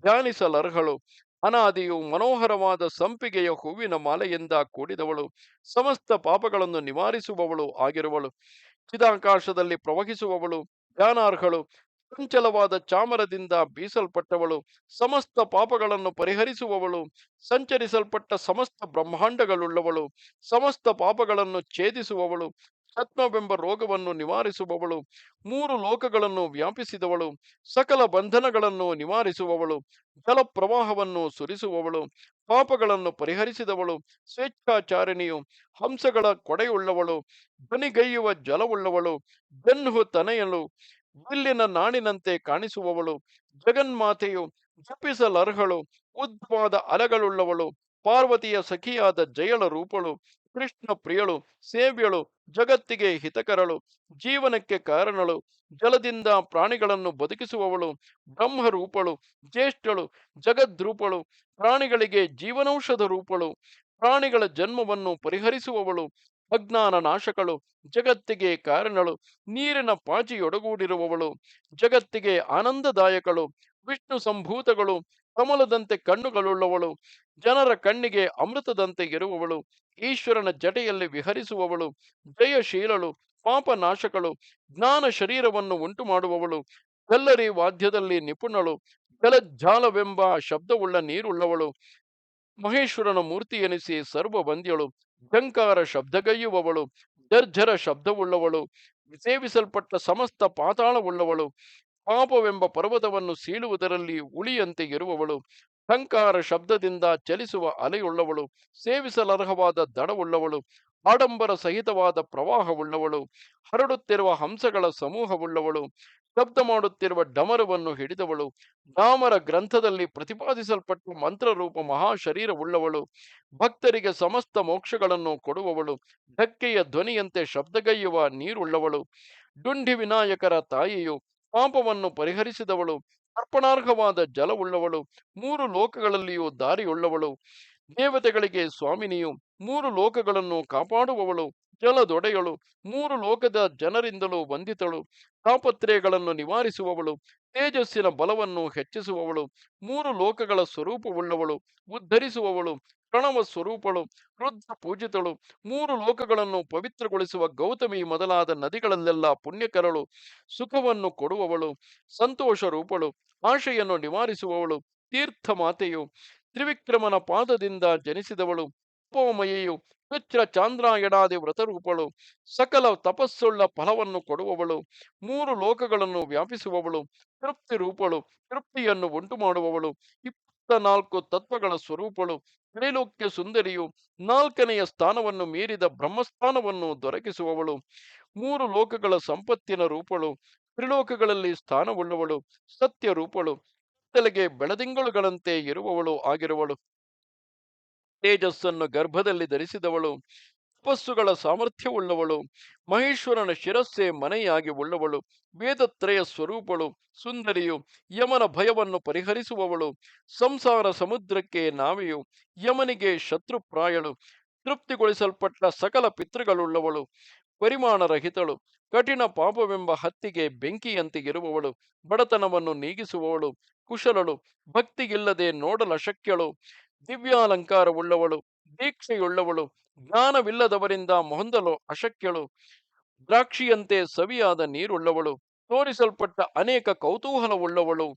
ಧ್ಯಾನಿಸಲರ್ಹಳು, ಅನಾದಿಯು, ಮನೋಹರವಾದ ಸಂಪಿಗೆಯ ಹೂವಿನ ಮಾಲೆಯಿಂದ ಕೂಡಿದವಳು, ಸಮಸ್ತ ಪಾಪಗಳನ್ನು ನಿವಾರಿಸುವವಳು ಆಗಿರುವಳು, ಚಿದಾಕಾಶದಲ್ಲಿ ಪ್ರವಹಿಸುವವಳು, ಧ್ಯಾನಾರ್ಹಳು, ಚಂಚಲವಾದ ಚಾಮರದಿಂದ ಬೀಸಲ್ಪಟ್ಟವಳು, ಸಮಸ್ತ ಪಾಪಗಳನ್ನು ಪರಿಹರಿಸುವವಳು, ಸಂಚರಿಸಲ್ಪಟ್ಟ ಸಮಸ್ತ ಬ್ರಹ್ಮಾಂಡಗಳುಳ್ಳವಳು, ಸಮಸ್ತ ಪಾಪಗಳನ್ನು ಛೇದಿಸುವವಳು, ಆತ್ಮವೆಂಬ ರೋಗವನ್ನು ನಿವಾರಿಸುವವಳು, 3 ಲೋಕಗಳನ್ನು ವ್ಯಾಪಿಸಿದವಳು, ಸಕಲ ಬಂಧನಗಳನ್ನು ನಿವಾರಿಸುವವಳು, ಜಲಪ್ರವಾಹವನ್ನು ಸುರಿಸುವವಳು, ಪಾಪಗಳನ್ನು ಪರಿಹರಿಸಿದವಳು, ಸ್ವೇಚ್ಛಾಚಾರಿಣಿಯು, ಹಂಸಗಳ ಕೊಡೆಯುಳ್ಳವಳು, ಧ್ವನಿಗೈಯುವ ಜಲವುಳ್ಳವಳು, ಬೆನ್ಹು ತನೆಯಲು, ಬಿಲ್ಲಿನ ನಾಣಿನಂತೆ ಕಾಣಿಸುವವಳು, ಜಗನ್ಮಾತೆಯು, ಜಪಿಸಲರ್ಹಳು, ಉದ್ದವಾದ ಅಲೆಗಳುಳ್ಳವಳು, ಪಾರ್ವತಿಯ ಸಖಿಯಾದ ಜಯಳ ರೂಪಳು, ಕೃಷ್ಣ ಪ್ರಿಯಳು, ಸೇವ್ಯಳು, ಜಗತ್ತಿಗೆ ಹಿತಕರಳು, ಜೀವನಕ್ಕೆ ಕಾರಣಳು, ಜಲದಿಂದ ಪ್ರಾಣಿಗಳನ್ನು ಬದುಕಿಸುವವಳು, ಬ್ರಹ್ಮರೂಪಳು, ಜ್ಯೇಷ್ಠಳು, ಜಗದ್ರೂಪಳು, ಪ್ರಾಣಿಗಳಿಗೆ ಜೀವನೌಷಧ ರೂಪಳು, ಪ್ರಾಣಿಗಳ ಜನ್ಮವನ್ನು ಪರಿಹರಿಸುವವಳು, ಅಜ್ಞಾನ ನಾಶಕಳು, ಜಗತ್ತಿಗೆ ಕಾರಣಳು, ನೀರಿನ ಪಾಚಿಯೊಡಗೂಡಿರುವವಳು, ಜಗತ್ತಿಗೆ ಆನಂದದಾಯಕಳು, ವಿಷ್ಣು ಸಂಭೂತಗಳು, ಕಮಲದಂತೆ ಕಣ್ಣುಗಳುಳ್ಳವಳು, ಜನರ ಕಣ್ಣಿಗೆ ಅಮೃತದಂತೆ ಇರುವವಳು, ಈಶ್ವರನ ಜಟೆಯಲ್ಲಿ ವಿಹರಿಸುವವಳು, ಜಯಶೀಲಳು, ಪಾಪನಾಶಕಳು, ಜ್ಞಾನ ಶರೀರವನ್ನು ಉಂಟು ಮಾಡುವವಳು, ಎಲ್ಲರಿ ವಾದ್ಯದಲ್ಲಿ ನಿಪುಣಳು, ಜಲಜ್ಜಾಲವೆಂಬ ಶಬ್ದವುಳ್ಳ ನೀರುಳ್ಳವಳು, ಮಹೇಶ್ವರನ ಮೂರ್ತಿ ಎನಿಸಿ ಸರ್ವವಂದ್ಯಳು, ಝಂಕಾರ ಶಬ್ದಗೈಯುವವಳು, ಜರ್ಜರ ಶಬ್ದವುಳ್ಳವಳು, ಸೇವಿಸಲ್ಪಟ್ಟ ಸಮಸ್ತ ಪಾತಾಳವುಳ್ಳವಳು, ಪಾಪವೆಂಬ ಪರ್ವತವನ್ನು ಸೀಳುವುದರಲ್ಲಿ ಉಳಿಯಂತೆ ಇರುವವಳು, ಝಂಕಾರ ಶಬ್ದದಿಂದ ಚಲಿಸುವ ಅಲೆಯುಳ್ಳವಳು, ಸೇವಿಸಲರ್ಹವಾದ ದಡವುಳ್ಳವಳು, ಆಡಂಬರ ಸಹಿತವಾದ ಪ್ರವಾಹವುಳ್ಳವಳು, ಹರಡುತ್ತಿರುವ ಹಂಸಗಳ ಸಮೂಹವುಳ್ಳವಳು, ಶಬ್ದ ಮಾಡುತ್ತಿರುವ ಡಮರವನ್ನು ಹಿಡಿದವಳು, ಡಾಮರ ಗ್ರಂಥದಲ್ಲಿ ಪ್ರತಿಪಾದಿಸಲ್ಪಟ್ಟ ಮಂತ್ರರೂಪ ಮಹಾಶರೀರವುಳ್ಳವಳು, ಭಕ್ತರಿಗೆ ಸಮಸ್ತ ಮೋಕ್ಷಗಳನ್ನು ಕೊಡುವವಳು, ಧಕ್ಕೆಯ ಧ್ವನಿಯಂತೆ ಶಬ್ದಗೈಯುವ ನೀರುಳ್ಳವಳು, ಡುಂಡಿ ವಿನಾಯಕರ ತಾಯಿಯು, ಪಾಪವನ್ನು ಪರಿಹರಿಸಿದವಳು, ಅರ್ಪಣಾರ್ಹವಾದ ಜಲವುಳ್ಳವಳು, 3 ಲೋಕಗಳಲ್ಲಿಯೂ ದಾರಿಯುಳ್ಳವಳು, ದೇವತೆಗಳಿಗೆ ಸ್ವಾಮಿನಿಯು, 3 ಲೋಕಗಳನ್ನು ಕಾಪಾಡುವವಳು, ಜಲದೊಡೆಯಳು, 3 ಲೋಕದ ಜನರಿಂದಲೂ ವಂದಿತಳು, ತಾಪತ್ರಯಗಳನ್ನು ನಿವಾರಿಸುವವಳು, ತೇಜಸ್ಸಿನ ಬಲವನ್ನು ಹೆಚ್ಚಿಸುವವಳು, ಮೂರು ಲೋಕಗಳ ಸ್ವರೂಪವುಳ್ಳವಳು, ಉದ್ಧರಿಸುವವಳು, ಪ್ರಣವ ಸ್ವರೂಪಳು, ರುದ್ರ ಪೂಜಿತಳು, ಮೂರು ಲೋಕಗಳನ್ನು ಪವಿತ್ರಗೊಳಿಸುವ ಗೌತಮಿ ಮೊದಲಾದ ನದಿಗಳಲ್ಲೆಲ್ಲ ಪುಣ್ಯಕರಳು, ಸುಖವನ್ನು ಕೊಡುವವಳು, ಸಂತೋಷ ರೂಪಳು, ಆಶೆಯನ್ನು ನಿವಾರಿಸುವವಳು, ತೀರ್ಥ ಮಾತೆಯು, ತ್ರಿವಿಕ್ರಮನ ಪಾದದಿಂದ ಜನಿಸಿದವಳು, ಉಪಮಯೆಯು, ಕೃಚ್ಛ್ರ ಚಾಂದ್ರಾಯಣಾದಿ ವ್ರತರೂಪಳು, ಸಕಲ ತಪಸ್ಸುಳ್ಳ ಫಲವನ್ನು ಕೊಡುವವಳು, ಮೂರು ಲೋಕಗಳನ್ನು ವ್ಯಾಪಿಸುವವಳು, ತೃಪ್ತಿ ರೂಪಳು, ತೃಪ್ತಿಯನ್ನು ಉಂಟು ಮಾಡುವವಳು, 24 ತತ್ವಗಳ ಸ್ವರೂಪಳು, ತ್ರೈಲೋಕ್ಯ ಸುಂದರಿಯು, ನಾಲ್ಕನೆಯ ಸ್ಥಾನವನ್ನು ಮೀರಿದ ಬ್ರಹ್ಮಸ್ಥಾನವನ್ನು ದೊರಕಿಸುವವಳು, ಮೂರು ಲೋಕಗಳ ಸಂಪತ್ತಿನ ರೂಪಳು, ತ್ರಿಲೋಕಗಳಲ್ಲಿ ಸ್ಥಾನವುಳ್ಳವಳು, ಸತ್ಯ ರೂಪಳು, ತಲೆಗೆ ಬೆಳದಿಂಗಳುಗಳಂತೆ ಇರುವವಳು ಆಗಿರುವಳು, ತೇಜಸ್ಸನ್ನು ಗರ್ಭದಲ್ಲಿ ಧರಿಸಿದವಳು, ತಪಸ್ಸುಗಳ ಸಾಮರ್ಥ್ಯವುಳ್ಳವಳು, ಮಹೇಶ್ವರನ ಶಿರಸ್ಸೆ ಮನೆಯಾಗಿ ಉಳ್ಳವಳು, ವೇದತ್ರಯ ಸ್ವರೂಪಳು, ಸುಂದರಿಯು, ಯಮನ ಭಯವನ್ನು ಪರಿಹರಿಸುವವಳು, ಸಂಸಾರ ಸಮುದ್ರಕ್ಕೆ ನಾವೆಯು, ಯಮನಿಗೆ ಶತ್ರುಪ್ರಾಯಳು, ತೃಪ್ತಿಗೊಳಿಸಲ್ಪಟ್ಟ ಸಕಲ ಪಿತೃಗಳುಳ್ಳವಳು, ಪರಿಮಾಣರಹಿತಳು, ಕಠಿಣ ಪಾಪವೆಂಬ ಹತ್ತಿಗೆ ಬೆಂಕಿಯಂತೆ ಇರುವವಳು, ಬಡತನವನ್ನು ನೀಗಿಸುವವಳು, ಕುಶಲಳು, ಭಕ್ತಿಗಿಲ್ಲದೆ ನೋಡಲಶಕ್ಯಳು, ದಿವ್ಯಾಲಂಕಾರವುಳ್ಳವಳು, ದೀಕ್ಷೆಯುಳ್ಳವಳು, ಜ್ಞಾನವಿಲ್ಲದವರಿಂದ ಹೊಂದಲು ಅಶಕ್ಯಳು, ದ್ರಾಕ್ಷಿಯಂತೆ ಸವಿಯಾದ ನೀರುಳ್ಳವಳು, ತೋರಿಸಲ್ಪಟ್ಟ ಅನೇಕ ಕೌತೂಹಲವುಳ್ಳವಳು,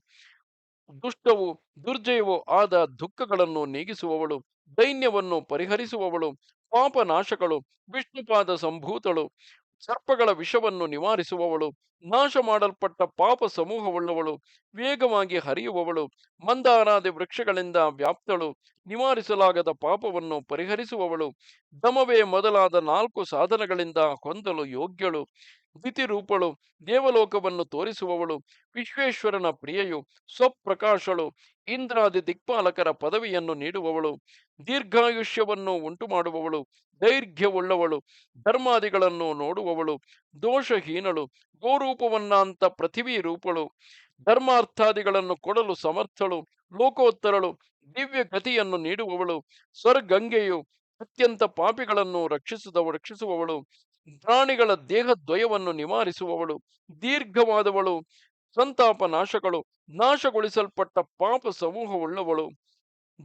ದುಷ್ಟವೂ ದುರ್ಜಯವೂ ಆದ ದುಃಖಗಳನ್ನು ನೀಗಿಸುವವಳು, ದೈನ್ಯವನ್ನು ಪರಿಹರಿಸುವವಳು, ಪಾಪನಾಶಕಳು, ವಿಷ್ಣುಪಾದ ಸಂಭೂತಳು, ಸರ್ಪಗಳ ವಿಷವನ್ನು ನಿವಾರಿಸುವವಳು, ನಾಶ ಮಾಡಲ್ಪಟ್ಟ ಪಾಪ ಸಮೂಹವುಳ್ಳವಳು, ವೇಗವಾಗಿ ಹರಿಯುವವಳು, ಮಂದಾರಾದಿ ವೃಕ್ಷಗಳಿಂದ ವ್ಯಾಪ್ತಳು, ನಿವಾರಿಸಲಾಗದ ಪಾಪವನ್ನು ಪರಿಹರಿಸುವವಳು, ದಮವೇ ಮೊದಲಾದ 4 ಸಾಧನಗಳಿಂದ ಹೊಂದಲು ಯೋಗ್ಯಳು, ದಿತಿರೂಪಳು, ದೇವಲೋಕವನ್ನು ತೋರಿಸುವವಳು, ವಿಶ್ವೇಶ್ವರನ ಪ್ರಿಯೆಯು, ಸ್ವಪ್ರಕಾಶಳು, ಇಂದ್ರಾದಿ ದಿಕ್ಪಾಲಕರ ಪದವಿಯನ್ನು ನೀಡುವವಳು, ದೀರ್ಘಾಯುಷ್ಯವನ್ನು ಉಂಟುಮಾಡುವವಳು, ದೈರ್ಘ್ಯವುಳ್ಳವಳು, ಧರ್ಮಾದಿಗಳನ್ನು ನೋಡುವವಳು, ದೋಷಹೀನಳು, ಗೋರೂಪವನ್ನಾಂತ ಪೃಥಿವೀ ರೂಪಳು, ಧರ್ಮಾರ್ಥಾದಿಗಳನ್ನು ಕೊಡಲು ಸಮರ್ಥಳು, ಲೋಕೋತ್ತರಳು, ದಿವ್ಯ ಗತಿಯನ್ನು ನೀಡುವವಳು, ಸ್ವರ್ಗಂಗೆಯು, ಅತ್ಯಂತ ಪಾಪಿಗಳನ್ನು ರಕ್ಷಿಸುವವಳು, ಪ್ರಾಣಿಗಳ ದೇಹದ್ವಯವನ್ನು ನಿವಾರಿಸುವವಳು, ದೀರ್ಘವಾದವಳು, ಸಂತಾಪ ನಾಶಗಳು, ನಾಶಗೊಳಿಸಲ್ಪಟ್ಟ ಪಾಪ ಸಮೂಹವುಳ್ಳವಳು,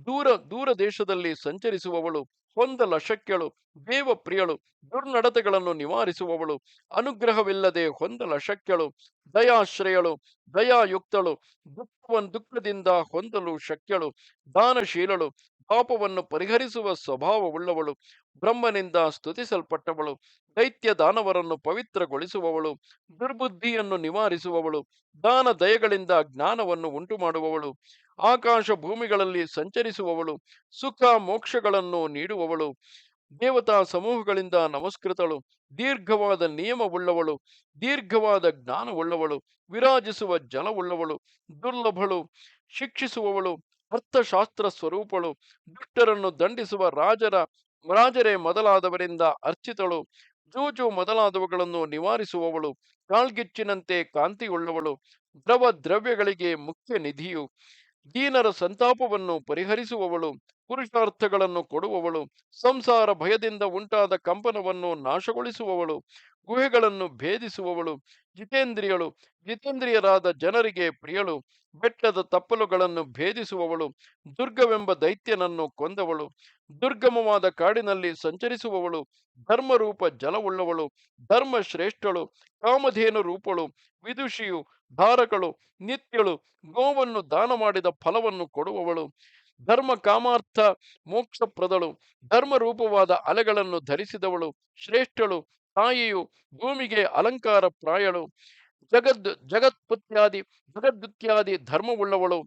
ದೂರ ದೂರ ದೇಶದಲ್ಲಿ ಸಂಚರಿಸುವವಳು, ಹೊಂದಲಶಕ್ಯಳು, ದೇವಪ್ರಿಯಳು, ದುರ್ನಡತೆಗಳನ್ನು ನಿವಾರಿಸುವವಳು, ಅನುಗ್ರಹವಿಲ್ಲದೆ ಹೊಂದಲಶಕ್ಯಳು, ದಯಾಶ್ರಯಳು, ದಯಾಯುಕ್ತಳು, ದುಃಖದಿಂದ ಹೊಂದಲು ಶಕ್ಯಳು, ದಾನಶೀಲಳು, ಪಾಪವನ್ನು ಪರಿಹರಿಸುವ ಸ್ವಭಾವವುಳ್ಳವಳು, ಬ್ರಹ್ಮನಿಂದ ಸ್ತುತಿಸಲ್ಪಟ್ಟವಳು, ದೈತ್ಯ ದಾನವರನ್ನು ಪವಿತ್ರಗೊಳಿಸುವವಳು, ದುರ್ಬುದ್ಧಿಯನ್ನು ನಿವಾರಿಸುವವಳು, ದಾನ ದಯಗಳಿಂದ ಜ್ಞಾನವನ್ನು ಉಂಟುಮಾಡುವವಳು, ಆಕಾಶ ಭೂಮಿಗಳಲ್ಲಿ ಸಂಚರಿಸುವವಳು, ಸುಖ ಮೋಕ್ಷಗಳನ್ನು ನೀಡುವವಳು, ದೇವತಾ ಸಮೂಹಗಳಿಂದ ನಮಸ್ಕೃತಳು, ದೀರ್ಘವಾದ ನಿಯಮವುಳ್ಳವಳು, ದೀರ್ಘವಾದ ಜ್ಞಾನವುಳ್ಳವಳು, ವಿರಾಜಿಸುವ ಜಲವುಳ್ಳವಳು, ದುರ್ಲಭಳು, ಶಿಕ್ಷಿಸುವವಳು, ಅರ್ಥಶಾಸ್ತ್ರ ಸ್ವರೂಪಳು, ದುಷ್ಟರನ್ನು ದಂಡಿಸುವ ರಾಜರೇ ಮೊದಲಾದವರಿಂದ ಅರ್ಚಿತಳು, ಜೂಜು ಮೊದಲಾದವುಗಳನ್ನು ನಿವಾರಿಸುವವಳು, ಕಾಳ್ಗಿಚ್ಚಿನಂತೆ ಕಾಂತಿಯುಳ್ಳವಳು, ದ್ರವ್ಯಗಳಿಗೆ ಮುಖ್ಯ ನಿಧಿಯು, ದೀನರ ಸಂತಾಪವನ್ನು ಪರಿಹರಿಸುವವಳು, ಪುರುಷಾರ್ಥಗಳನ್ನು ಕೊಡುವವಳು, ಸಂಸಾರ ಭಯದಿಂದ ಉಂಟಾದ ಕಂಪನವನ್ನು ನಾಶಗೊಳಿಸುವವಳು, ಗುಹೆಗಳನ್ನು ಭೇದಿಸುವವಳು, ಜಿತೇಂದ್ರಿಯರಾದ ಜನರಿಗೆ ಪ್ರಿಯಳು, ಬೆಟ್ಟದ ತಪ್ಪಲುಗಳನ್ನು ಭೇದಿಸುವವಳು, ದುರ್ಗವೆಂಬ ದೈತ್ಯನನ್ನು ಕೊಂದವಳು, ದುರ್ಗಮವಾದ ಕಾಡಿನಲ್ಲಿ ಸಂಚರಿಸುವವಳು, ಧರ್ಮರೂಪ ಜಲವುಳ್ಳವಳು, ಧರ್ಮಶ್ರೇಷ್ಠಳು, ಕಾಮಧೇನು ರೂಪಳು, ವಿದುಷಿಯು, ಧಾರಕಳು, ನಿತ್ಯಳು, ಗೋವನ್ನು ದಾನ ಮಾಡಿದ ಫಲವನ್ನು ಕೊಡುವವಳು, ಧರ್ಮ ಕಾಮಾರ್ಥ ಮೋಕ್ಷಪ್ರದಳು, ಧರ್ಮರೂಪವಾದ ಅಲೆಗಳನ್ನು ಧರಿಸಿದವಳು, ಶ್ರೇಷ್ಠಳು, ತಾಯಿಯು, ಭೂಮಿಗೆ ಅಲಂಕಾರ ಪ್ರಾಯಳು, ಜಗದ್ದುತ್ಯಾದಿ ಧರ್ಮವುಳ್ಳವಳು,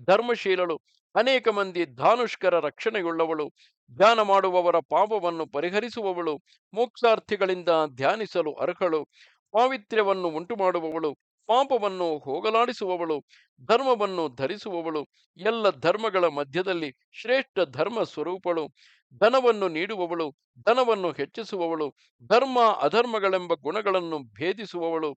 ಧರ್ಮಶೀಲಳು, ಅನೇಕ ಮಂದಿ ಧಾನುಷ್ಕರ ರಕ್ಷಣೆಯುಳ್ಳವಳು, ಧ್ಯಾನ ಮಾಡುವವರ ಪಾಪವನ್ನು ಪರಿಹರಿಸುವವಳು, ಮೋಕ್ಷಾರ್ಥಿಗಳಿಂದ ಧ್ಯಾನಿಸಲು ಅರ್ಹಳು, ಪಾವಿತ್ರ್ಯವನ್ನು ಉಂಟುಮಾಡುವವಳು, ಪಾಪವನ್ನು ಹೋಗಲಾಡಿಸುವವಳು, ಧರ್ಮವನ್ನು ಧರಿಸುವವಳು, ಎಲ್ಲ ಧರ್ಮಗಳ ಮಧ್ಯದಲ್ಲಿ ಶ್ರೇಷ್ಠ ಧರ್ಮ ಸ್ವರೂಪಳು, ಧನವನ್ನು ನೀಡುವವಳು, ಧನವನ್ನು ಹೆಚ್ಚಿಸುವವಳು, ಧರ್ಮ ಅಧರ್ಮಗಳೆಂಬ ಗುಣಗಳನ್ನು ಭೇದಿಸುವವಳು,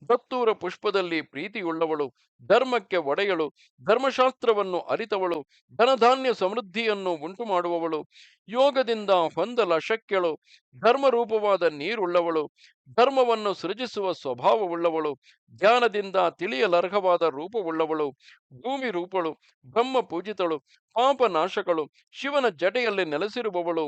ದತ್ತೂರ ಪುಷ್ಪದಲ್ಲಿ ಪ್ರೀತಿಯುಳ್ಳವಳು, ಧರ್ಮಕ್ಕೆ ಒಡೆಯಳು, ಧರ್ಮಶಾಸ್ತ್ರವನ್ನು ಅರಿತವಳು, ಧನಧಾನ್ಯ ಸಮೃದ್ಧಿಯನ್ನು ಉಂಟುಮಾಡುವವಳು, ಯೋಗದಿಂದ ಹೊಂದಲ ಶಕ್ಯಳು, ಧರ್ಮರೂಪವಾದ ನೀರುಳ್ಳವಳು, ಧರ್ಮವನ್ನು ಸೃಜಿಸುವ ಸ್ವಭಾವವುಳ್ಳವಳು, ಧ್ಯಾನದಿಂದ ತಿಳಿಯಲರ್ಹವಾದ ರೂಪವುಳ್ಳವಳು, ಭೂಮಿ ರೂಪಳು, ಬ್ರಹ್ಮ ಪೂಜಿತಳು, ಪಾಪನಾಶಕಳು, ಶಿವನ ಜಟೆಯಲ್ಲಿ ನೆಲೆಸಿರುವವಳು,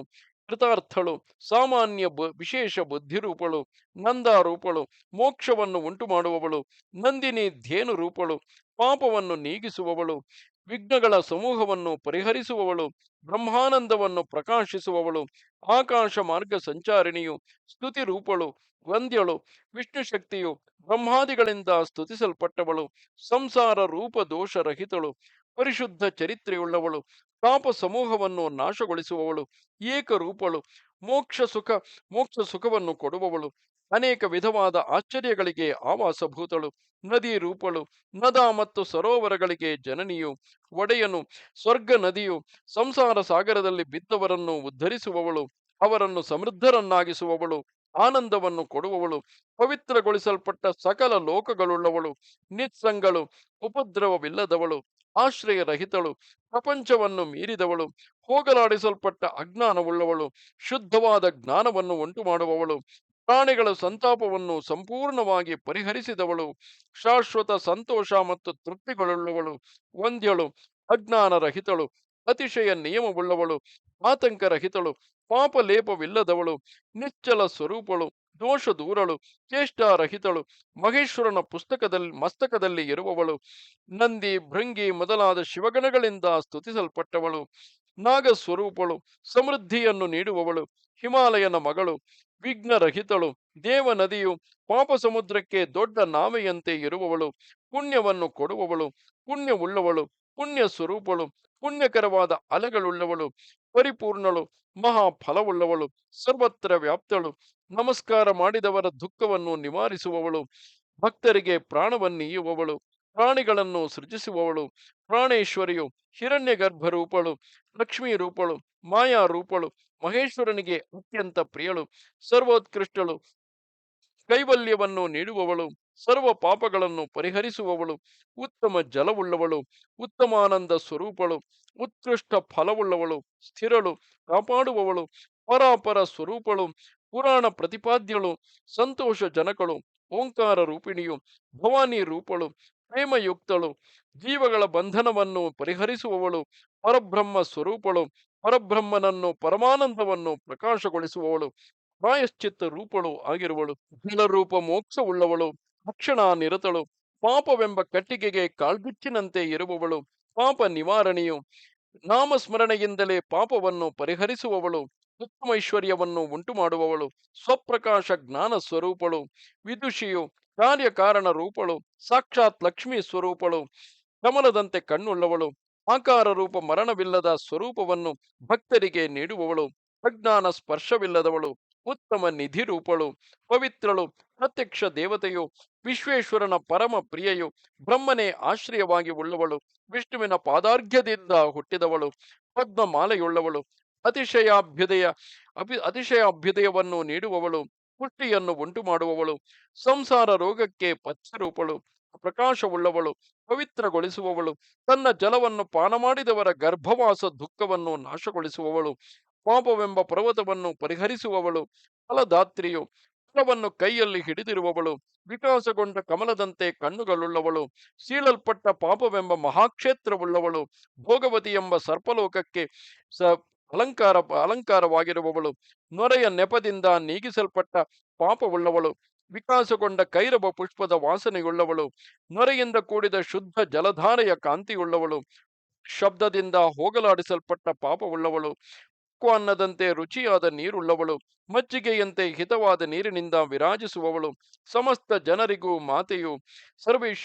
ಕೃತಾರ್ಥಳು, ಸಾಮಾನ್ಯ ವಿಶೇಷ ಬುದ್ಧಿರೂಪಳು, ನಂದಾರೂಪಳು, ಮೋಕ್ಷವನ್ನು ಉಂಟು ಮಾಡುವವಳು, ನಂದಿನಿ ಧೇನು ರೂಪಳು, ಪಾಪವನ್ನು ನೀಗಿಸುವವಳು, ವಿಘ್ನಗಳ ಸಮೂಹವನ್ನು ಪರಿಹರಿಸುವವಳು, ಬ್ರಹ್ಮಾನಂದವನ್ನು ಪ್ರಕಾಶಿಸುವವಳು, ಆಕಾಶ ಮಾರ್ಗ ಸಂಚಾರಿಣಿಯು, ಸ್ತುತಿ ರೂಪಳು, ವಂದ್ಯಳು, ವಿಷ್ಣು ಶಕ್ತಿಯು, ಬ್ರಹ್ಮಾದಿಗಳಿಂದ ಸ್ತುತಿಸಲ್ಪಟ್ಟವಳು, ಸಂಸಾರ ರೂಪ ದೋಷರಹಿತಳು, ಪರಿಶುದ್ಧ ಚರಿತ್ರೆಯುಳ್ಳವಳು, ಪಾಪ ಸಮೂಹವನ್ನು ನಾಶಗೊಳಿಸುವವಳು, ಏಕರೂಪಳು, ಮೋಕ್ಷ ಸುಖವನ್ನು ಕೊಡುವವಳು, ಅನೇಕ ವಿಧವಾದ ಆಶ್ಚರ್ಯಗಳಿಗೆ ಆವಾಸಭೂತಳು, ನದಿ ರೂಪಳು, ನದ ಮತ್ತು ಸರೋವರಗಳಿಗೆ ಜನನಿಯು, ಒಡೆಯನು, ಸ್ವರ್ಗ ನದಿಯು, ಸಂಸಾರ ಸಾಗರದಲ್ಲಿ ಬಿದ್ದವರನ್ನು ಉದ್ಧರಿಸುವವಳು, ಅವರನ್ನು ಸಮೃದ್ಧರನ್ನಾಗಿಸುವವಳು, ಆನಂದವನ್ನು ಕೊಡುವವಳು, ಪವಿತ್ರಗೊಳಿಸಲ್ಪಟ್ಟ ಸಕಲ ಲೋಕಗಳುಳ್ಳವಳು, ನಿಸ್ಸಂಗಳು, ಉಪದ್ರವವಿಲ್ಲದವಳು, ಆಶ್ರಯರಹಿತಳು, ಪ್ರಪಂಚವನ್ನು ಮೀರಿದವಳು, ಹೋಗಲಾಡಿಸಲ್ಪಟ್ಟ ಅಜ್ಞಾನವುಳ್ಳವಳು, ಶುದ್ಧವಾದ ಜ್ಞಾನವನ್ನು ಉಂಟು ಮಾಡುವವಳು, ಪ್ರಾಣಿಗಳ ಸಂತಾಪವನ್ನು ಸಂಪೂರ್ಣವಾಗಿ ಪರಿಹರಿಸಿದವಳು, ಶಾಶ್ವತ ಸಂತೋಷ ಮತ್ತು ತೃಪ್ತಿಗಳುಳ್ಳವಳು, ವಂದ್ಯಳು, ಅಜ್ಞಾನರಹಿತಳು, ಅತಿಶಯ ನಿಯಮವುಳ್ಳವಳು, ಆತಂಕರಹಿತಳು, ಪಾಪಲೇಪವಿಲ್ಲದವಳು, ನಿಶ್ಚಲ ಸ್ವರೂಪಳು, ದೋಷ ದೂರಳು, ಚೇಷ್ಟಾರಹಿತಳು, ಮಹೇಶ್ವರನ ಮಸ್ತಕದಲ್ಲಿ ಇರುವವಳು, ನಂದಿ ಭೃಂಗಿ ಮೊದಲಾದ ಶಿವಗಣಗಳಿಂದ ಸ್ತುತಿಸಲ್ಪಟ್ಟವಳು, ನಾಗಸ್ವರೂಪಳು, ಸಮೃದ್ಧಿಯನ್ನು ನೀಡುವವಳು, ಹಿಮಾಲಯನ ಮಗಳು, ವಿಘ್ನರಹಿತಳು, ದೇವ ನದಿಯು, ಪಾಪ ಸಮುದ್ರಕ್ಕೆ ದೊಡ್ಡ ನಾವೆಯಂತೆ ಇರುವವಳು, ಪುಣ್ಯವನ್ನು ಕೊಡುವವಳು, ಪುಣ್ಯವುಳ್ಳವಳು, ಪುಣ್ಯ ಸ್ವರೂಪಳು, ಪುಣ್ಯಕರವಾದ ಅಲೆಗಳುಳ್ಳವಳು, ಪರಿಪೂರ್ಣಳು, ಮಹಾಫಲವುಳ್ಳವಳು, ಸರ್ವತ್ರ ವ್ಯಾಪ್ತಳು, ನಮಸ್ಕಾರ ಮಾಡಿದವರ ದುಃಖವನ್ನು ನಿವಾರಿಸುವವಳು, ಭಕ್ತರಿಗೆ ಪ್ರಾಣವನ್ನೀಯುವವಳು, ಪ್ರಾಣಿಗಳನ್ನು ಸೃಜಿಸುವವಳು, ಪ್ರಾಣೇಶ್ವರಿಯು, ಹಿರಣ್ಯ ಗರ್ಭರೂಪಳು, ಲಕ್ಷ್ಮೀ ರೂಪಳು, ಮಾಯಾ ರೂಪಳು, ಮಹೇಶ್ವರನಿಗೆ ಅತ್ಯಂತ ಪ್ರಿಯಳು, ಸರ್ವೋತ್ಕೃಷ್ಟಳು, ಕೈವಲ್ಯವನ್ನು ನೀಡುವವಳು, ಸರ್ವ ಪಾಪಗಳನ್ನು ಪರಿಹರಿಸುವವಳು, ಉತ್ತಮ ಜಲವುಳ್ಳವಳು, ಉತ್ತಮಾನಂದ ಸ್ವರೂಪಳು, ಉತ್ಕೃಷ್ಟ ಫಲವುಳ್ಳವಳು, ಸ್ಥಿರಳು, ಕಾಪಾಡುವವಳು, ಪರಾಪರ ಸ್ವರೂಪಳು, ಪುರಾಣ ಪ್ರತಿಪಾದ್ಯಳು, ಸಂತೋಷ ಜನಕಳು, ಓಂಕಾರ ರೂಪಿಣಿಯು, ಭವಾನಿ ರೂಪಳು, ಪ್ರೇಮಯುಕ್ತಳು, ಜೀವಗಳ ಬಂಧನವನ್ನು ಪರಿಹರಿಸುವವಳು, ಪರಬ್ರಹ್ಮ ಸ್ವರೂಪಳು, ಪರಬ್ರಹ್ಮನನ್ನು ಪರಮಾನಂದವನ್ನು ಪ್ರಕಾಶಗೊಳಿಸುವವಳು, ಪ್ರಾಯಶ್ಚಿತ್ತ ರೂಪಳು ಆಗಿರುವಳು, ರೂಪ ಮೋಕ್ಷವುಳ್ಳವಳು, ತಕ್ಷಣ ನಿರತಳು, ಪಾಪವೆಂಬ ಕಟ್ಟಿಗೆಗೆ ಕಾಳ್ಗಿಚ್ಚಿನಂತೆ ಇರುವವಳು, ಪಾಪ ನಿವಾರಣೆಯು, ನಾಮಸ್ಮರಣೆಯಿಂದಲೇ ಪಾಪವನ್ನು ಪರಿಹರಿಸುವವಳು, ಉತ್ತಮೈಶ್ವರ್ಯವನ್ನು ಉಂಟು ಮಾಡುವವಳು, ಸ್ವಪ್ರಕಾಶ ಜ್ಞಾನ ಸ್ವರೂಪಳು, ವಿದುಷಿಯು, ಕಾರ್ಯಕಾರಣ ರೂಪಳು, ಸಾಕ್ಷಾತ್ ಲಕ್ಷ್ಮೀ ಸ್ವರೂಪಳು, ಕಮಲದಂತೆ ಕಣ್ಣುಳ್ಳವಳು, ಆಕಾರ ರೂಪ ಮರಣವಿಲ್ಲದ ಸ್ವರೂಪವನ್ನು ಭಕ್ತರಿಗೆ ನೀಡುವವಳು, ಅಜ್ಞಾನ ಸ್ಪರ್ಶವಿಲ್ಲದವಳು, ಉತ್ತಮ ನಿಧಿ ರೂಪಳು, ಪವಿತ್ರಳು, ಪ್ರತ್ಯಕ್ಷ ದೇವತೆಯು, ವಿಶ್ವೇಶ್ವರನ ಪರಮ ಪ್ರಿಯೆಯು, ಬ್ರಹ್ಮನೇ ಆಶ್ರಯವಾಗಿ ಉಳ್ಳವಳು, ವಿಷ್ಣುವಿನ ಪಾದಾರ್ಘ್ಯದಿಂದ ಹುಟ್ಟಿದವಳು, ಪದ್ಮಮಾಲೆಯುಳ್ಳವಳು, ಅತಿಶಯಾಭ್ಯುದಯ ಅತಿಶಯಾಭ್ಯುದಯವನ್ನು ನೀಡುವವಳು, ಪುಷ್ಟಿಯನ್ನು ಉಂಟು ಮಾಡುವವಳು, ಸಂಸಾರ ರೋಗಕ್ಕೆ ಪಥ್ಯರೂಪಳು, ಪ್ರಕಾಶವುಳ್ಳವಳು, ಪವಿತ್ರಗೊಳಿಸುವವಳು, ತನ್ನ ಜಲವನ್ನು ಪಾನ ಮಾಡಿದವರ ಗರ್ಭವಾಸ ದುಃಖವನ್ನು ನಾಶಗೊಳಿಸುವವಳು, ಪಾಪವೆಂಬ ಪರ್ವತವನ್ನು ಪರಿಹರಿಸುವವಳು, ಫಲದಾತ್ರಿಯು, ಫಲವನ್ನು ಕೈಯಲ್ಲಿ ಹಿಡಿದಿರುವವಳು, ವಿಕಾಸಗೊಂಡ ಕಮಲದಂತೆ ಕಣ್ಣುಗಳುಳ್ಳವಳು, ಸೀಳಲ್ಪಟ್ಟ ಪಾಪವೆಂಬ ಮಹಾಕ್ಷೇತ್ರವುಳ್ಳವಳು, ಭೋಗವತಿ ಎಂಬ ಸರ್ಪಲೋಕಕ್ಕೆ ಸ ಅಲಂಕಾರವಾಗಿರುವವಳು, ನೊರೆಯ ನೆಪದಿಂದ ನೀಗಿಸಲ್ಪಟ್ಟ ಪಾಪವುಳ್ಳವಳು, ವಿಕಾಸಗೊಂಡ ಕೈರವ ಪುಷ್ಪದ ವಾಸನೆಯುಳ್ಳವಳು, ನೊರೆಯಿಂದ ಕೂಡಿದ ಶುದ್ಧ ಜಲಧಾರೆಯ ಕಾಂತಿಯುಳ್ಳವಳು, ಶಬ್ದದಿಂದ ಹೋಗಲಾಡಿಸಲ್ಪಟ್ಟ ಪಾಪವುಳ್ಳವಳು, ಅನ್ನದಂತೆ ರುಚಿಯಾದ ನೀರುಳ್ಳವಳು, ಮಜ್ಜಿಗೆಯಂತೆ ಹಿತವಾದ ನೀರಿನಿಂದ ವಿರಾಜಿಸುವವಳು, ಸಮಸ್ತ ಜನರಿಗೂ ಮಾತೆಯು,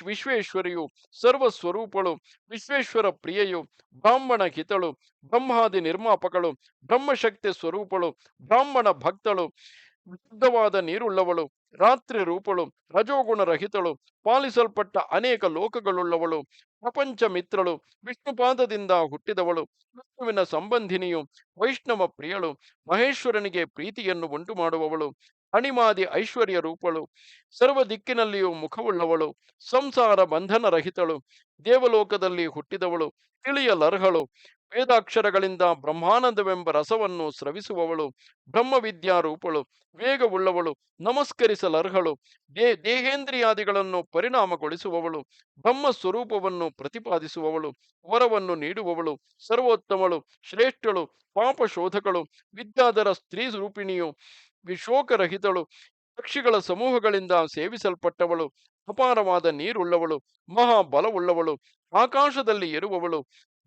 ವಿಶ್ವೇಶ್ವರಿಯು, ಸರ್ವಸ್ವರೂಪಳು, ವಿಶ್ವೇಶ್ವರ ಪ್ರಿಯೆಯು, ಬ್ರಾಹ್ಮಣ ಹಿತಳು, ಬ್ರಹ್ಮಾದಿ ನಿರ್ಮಾಪಕಳು, ಬ್ರಹ್ಮಶಕ್ತಿ ಸ್ವರೂಪಳು, ಬ್ರಾಹ್ಮಣ ಭಕ್ತಳು, ವಿಶುದ್ಧವಾದ ನೀರುಳ್ಳವಳು, ರಾತ್ರಿ ರೂಪಳು, ರಜೋಗುಣ ರಹಿತಳು, ಪಾಲಿಸಲ್ಪಟ್ಟ ಅನೇಕ ಲೋಕಗಳುಳ್ಳವಳು, ಪ್ರಪಂಚ ಮಿತ್ರಳು, ವಿಷ್ಣುಪಾದದಿಂದ ಹುಟ್ಟಿದವಳು, ವಿಷ್ಣುವಿನ ಸಂಬಂಧಿನಿಯು, ವೈಷ್ಣವ ಪ್ರಿಯಳು, ಮಹೇಶ್ವರನಿಗೆ ಪ್ರೀತಿಯನ್ನು ಉಂಟು ಮಾಡುವವಳು, ಅಣಿಮಾದಿ ಐಶ್ವರ್ಯ ರೂಪಳು, ಸರ್ವ ದಿಕ್ಕಿನಲ್ಲಿಯೂ ಮುಖವುಳ್ಳವಳು, ಸಂಸಾರ ಬಂಧನ ರಹಿತಳು, ದೇವಲೋಕದಲ್ಲಿ ಹುಟ್ಟಿದವಳು, ತಿಳಿಯಲರ್ಹಳು, ವೇದಾಕ್ಷರಗಳಿಂದ ಬ್ರಹ್ಮಾನಂದವೆಂಬ ರಸವನ್ನು ಸ್ರವಿಸುವವಳು, ಬ್ರಹ್ಮವಿದ್ಯಾ ರೂಪಳು, ವೇಗವುಳ್ಳವಳು, ನಮಸ್ಕರಿಸಲರ್ಹಳು, ದೇಹೇಂದ್ರಿಯಾದಿಗಳನ್ನು ಪರಿಣಾಮಗೊಳಿಸುವವಳು, ಬ್ರಹ್ಮ ಸ್ವರೂಪವನ್ನು ಪ್ರತಿಪಾದಿಸುವವಳು, ವರವನ್ನು ನೀಡುವವಳು, ಸರ್ವೋತ್ತಮಳು, ಶ್ರೇಷ್ಠಳು, ಪಾಪಶೋಧಕಳು, ವಿದ್ಯಾಧರ ಸ್ತ್ರೀ ರೂಪಿಣಿಯು, ವಿಶೋಕರಹಿತಳು, ಪಕ್ಷಿಗಳ ಸಮೂಹಗಳಿಂದ ಸೇವಿಸಲ್ಪಟ್ಟವಳು, ಅಪಾರವಾದ ನೀರುಳ್ಳವಳು, ಮಹಾಬಲವುಳ್ಳವಳು, ಆಕಾಶದಲ್ಲಿ ಇರುವವಳು,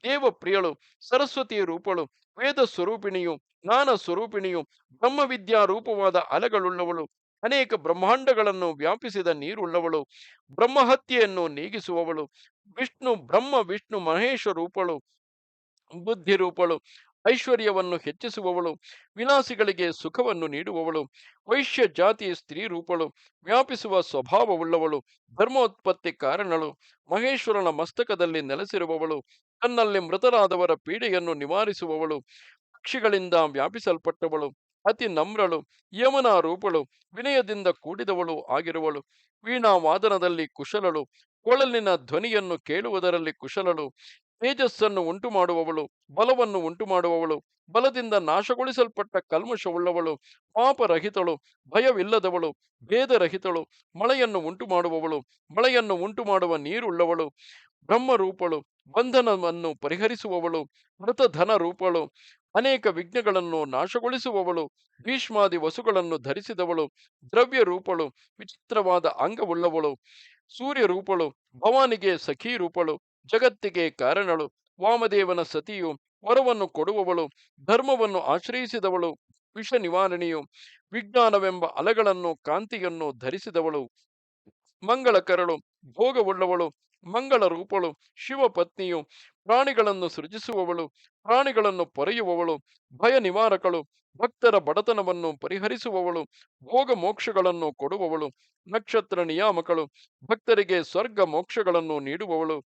ದೇವಪ್ರಿಯಳು, ಸರಸ್ವತಿ ರೂಪಳು, ವೇದ ಸ್ವರೂಪಿಣಿಯು, ಜ್ಞಾನ ಸ್ವರೂಪಿಣಿಯು, ಬ್ರಹ್ಮವಿದ್ಯಾ ರೂಪವಾದ ಅಲೆಗಳುಳ್ಳವಳು, ಅನೇಕ ಬ್ರಹ್ಮಾಂಡಗಳನ್ನು ವ್ಯಾಪಿಸಿದ ನೀರುಳ್ಳವಳು, ಬ್ರಹ್ಮಹತ್ಯೆಯನ್ನು ನೀಗಿಸುವವಳು, ವಿಷ್ಣು ಮಹೇಶ ರೂಪಳು, ಬುದ್ಧಿ ರೂಪಳು, ಐಶ್ವರ್ಯವನ್ನು ಹೆಚ್ಚಿಸುವವಳು, ವಿಲಾಸಿಗಳಿಗೆ ಸುಖವನ್ನು ನೀಡುವವಳು, ವೈಶ್ಯ ಜಾತಿ ಸ್ತ್ರೀ ರೂಪಳು, ವ್ಯಾಪಿಸುವ ಸ್ವಭಾವವುಳ್ಳವಳು, ಧರ್ಮೋತ್ಪತ್ತಿ ಕಾರಣಳು, ಮಹೇಶ್ವರನ ಮಸ್ತಕದಲ್ಲಿ ನೆಲೆಸಿರುವವಳು, ತನ್ನಲ್ಲಿ ಮೃತರಾದವರ ಪೀಡೆಯನ್ನು ನಿವಾರಿಸುವವಳು, ಪಕ್ಷಿಗಳಿಂದ ವ್ಯಾಪಿಸಲ್ಪಟ್ಟವಳು, ಅತಿ ನಮ್ರಳು, ಯಮನ ರೂಪಳು, ವಿನಯದಿಂದ ಕೂಡಿದವಳು ಆಗಿರುವಳು, ವೀಣಾ ವಾದನದಲ್ಲಿ ಕುಶಲಳು, ಕೊಳಲಿನ ಧ್ವನಿಯನ್ನು ಕೇಳುವುದರಲ್ಲಿ ಕುಶಲಳು, ತೇಜಸ್ಸನ್ನು ಉಂಟು ಮಾಡುವವಳು, ಬಲವನ್ನು ಉಂಟು ಮಾಡುವವಳು, ಬಲದಿಂದ ನಾಶಗೊಳಿಸಲ್ಪಟ್ಟ ಕಲ್ಮಶವುಳ್ಳವಳು, ಪಾಪರಹಿತಳು, ಭಯವಿಲ್ಲದವಳು, ಭೇದರಹಿತಳು, ಮಳೆಯನ್ನು ಉಂಟು ಮಾಡುವವಳು, ಮಳೆಯನ್ನು ಉಂಟು ಮಾಡುವ ನೀರುಳ್ಳವಳು, ಬ್ರಹ್ಮರೂಪಳು, ಬಂಧನವನ್ನು ಪರಿಹರಿಸುವವಳು, ಮೃತಧನ ರೂಪಳು, ಅನೇಕ ವಿಘ್ನಗಳನ್ನು ನಾಶಗೊಳಿಸುವವಳು, ಭೀಷ್ಮಾದಿ ವಸುಗಳನ್ನು ಧರಿಸಿದವಳು, ದ್ರವ್ಯ ರೂಪಳು, ವಿಚಿತ್ರವಾದ ಅಂಗವುಳ್ಳವಳು, ಸೂರ್ಯ ರೂಪಳು, ಭವಾನಿಗೆ ಸಖೀ ರೂಪಳು, ಜಗತ್ತಿಗೆ ಕಾರಣಳು, ವಾಮದೇವನ ಸತಿಯು, ವರವನ್ನು ಕೊಡುವವಳು, ಧರ್ಮವನ್ನು ಆಶ್ರಯಿಸಿದವಳು, ವಿಷ ನಿವಾರಣೆಯು, ವಿಜ್ಞಾನವೆಂಬ ಅಲೆಗಳನ್ನು ಕಾಂತಿಯನ್ನು ಧರಿಸಿದವಳು, ಮಂಗಳಕರಳು, ಭೋಗವುಳ್ಳವಳು, ಮಂಗಳ ರೂಪಳು, ಶಿವಪತ್ನಿಯು, ಪ್ರಾಣಿಗಳನ್ನು ಸೃಜಿಸುವವಳು, ಪ್ರಾಣಿಗಳನ್ನು ಪೊರೆಯುವವಳು, ಭಯ ನಿವಾರಕಳು, ಭಕ್ತರ ಬಡತನವನ್ನು ಪರಿಹರಿಸುವವಳು, ಭೋಗ ಮೋಕ್ಷಗಳನ್ನು ಕೊಡುವವಳು, ನಕ್ಷತ್ರ ನಿಯಾಮಕಳು, ಭಕ್ತರಿಗೆ ಸ್ವರ್ಗ ಮೋಕ್ಷಗಳನ್ನು ನೀಡುವವಳು,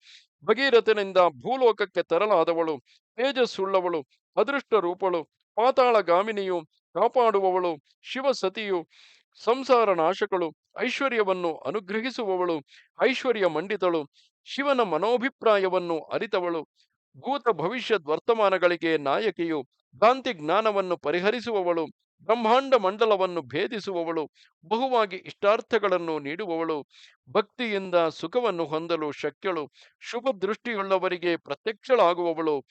ಭಗೀರಥನಿಂದ ಭೂಲೋಕಕ್ಕೆ ತರಲಾದವಳು, ತೇಜಸ್ಸುಳ್ಳವಳು, ಅದೃಷ್ಟ ರೂಪಳು, ಪಾತಾಳಗಾಮಿನಿಯು, ಕಾಪಾಡುವವಳು, ಶಿವಸತಿಯು, ಸಂಸಾರ ನಾಶಕಳು, ಐಶ್ವರ್ಯವನ್ನು ಅನುಗ್ರಹಿಸುವವಳು, ಐಶ್ವರ್ಯ ಮಂಡಿತಳು, ಶಿವನ ಮನೋಭಿಪ್ರಾಯವನ್ನು ಅರಿತವಳು, ಭೂತ ಭವಿಷ್ಯದ್ ವರ್ತಮಾನಗಳಿಗೆ ನಾಯಕಿಯು, ಭ್ರಾಂತಿ ಜ್ಞಾನವನ್ನು ಪರಿಹರಿಸುವವಳು, ಬ್ರಹ್ಮಾಂಡ ಮಂಡಲವನ್ನು ಭೇದಿಸುವವಳು, ಬಹುವಾಗಿ ಇಷ್ಟಾರ್ಥಗಳನ್ನು ನೀಡುವವಳು, ಭಕ್ತಿಯಿಂದ ಸುಖವನ್ನು ಹೊಂದಲು ಶಕ್ಯಳು, ಶುಭ ದೃಷ್ಟಿಯುಳ್ಳವರಿಗೆ ಪ್ರತ್ಯಕ್ಷಳಾಗುವವಳು,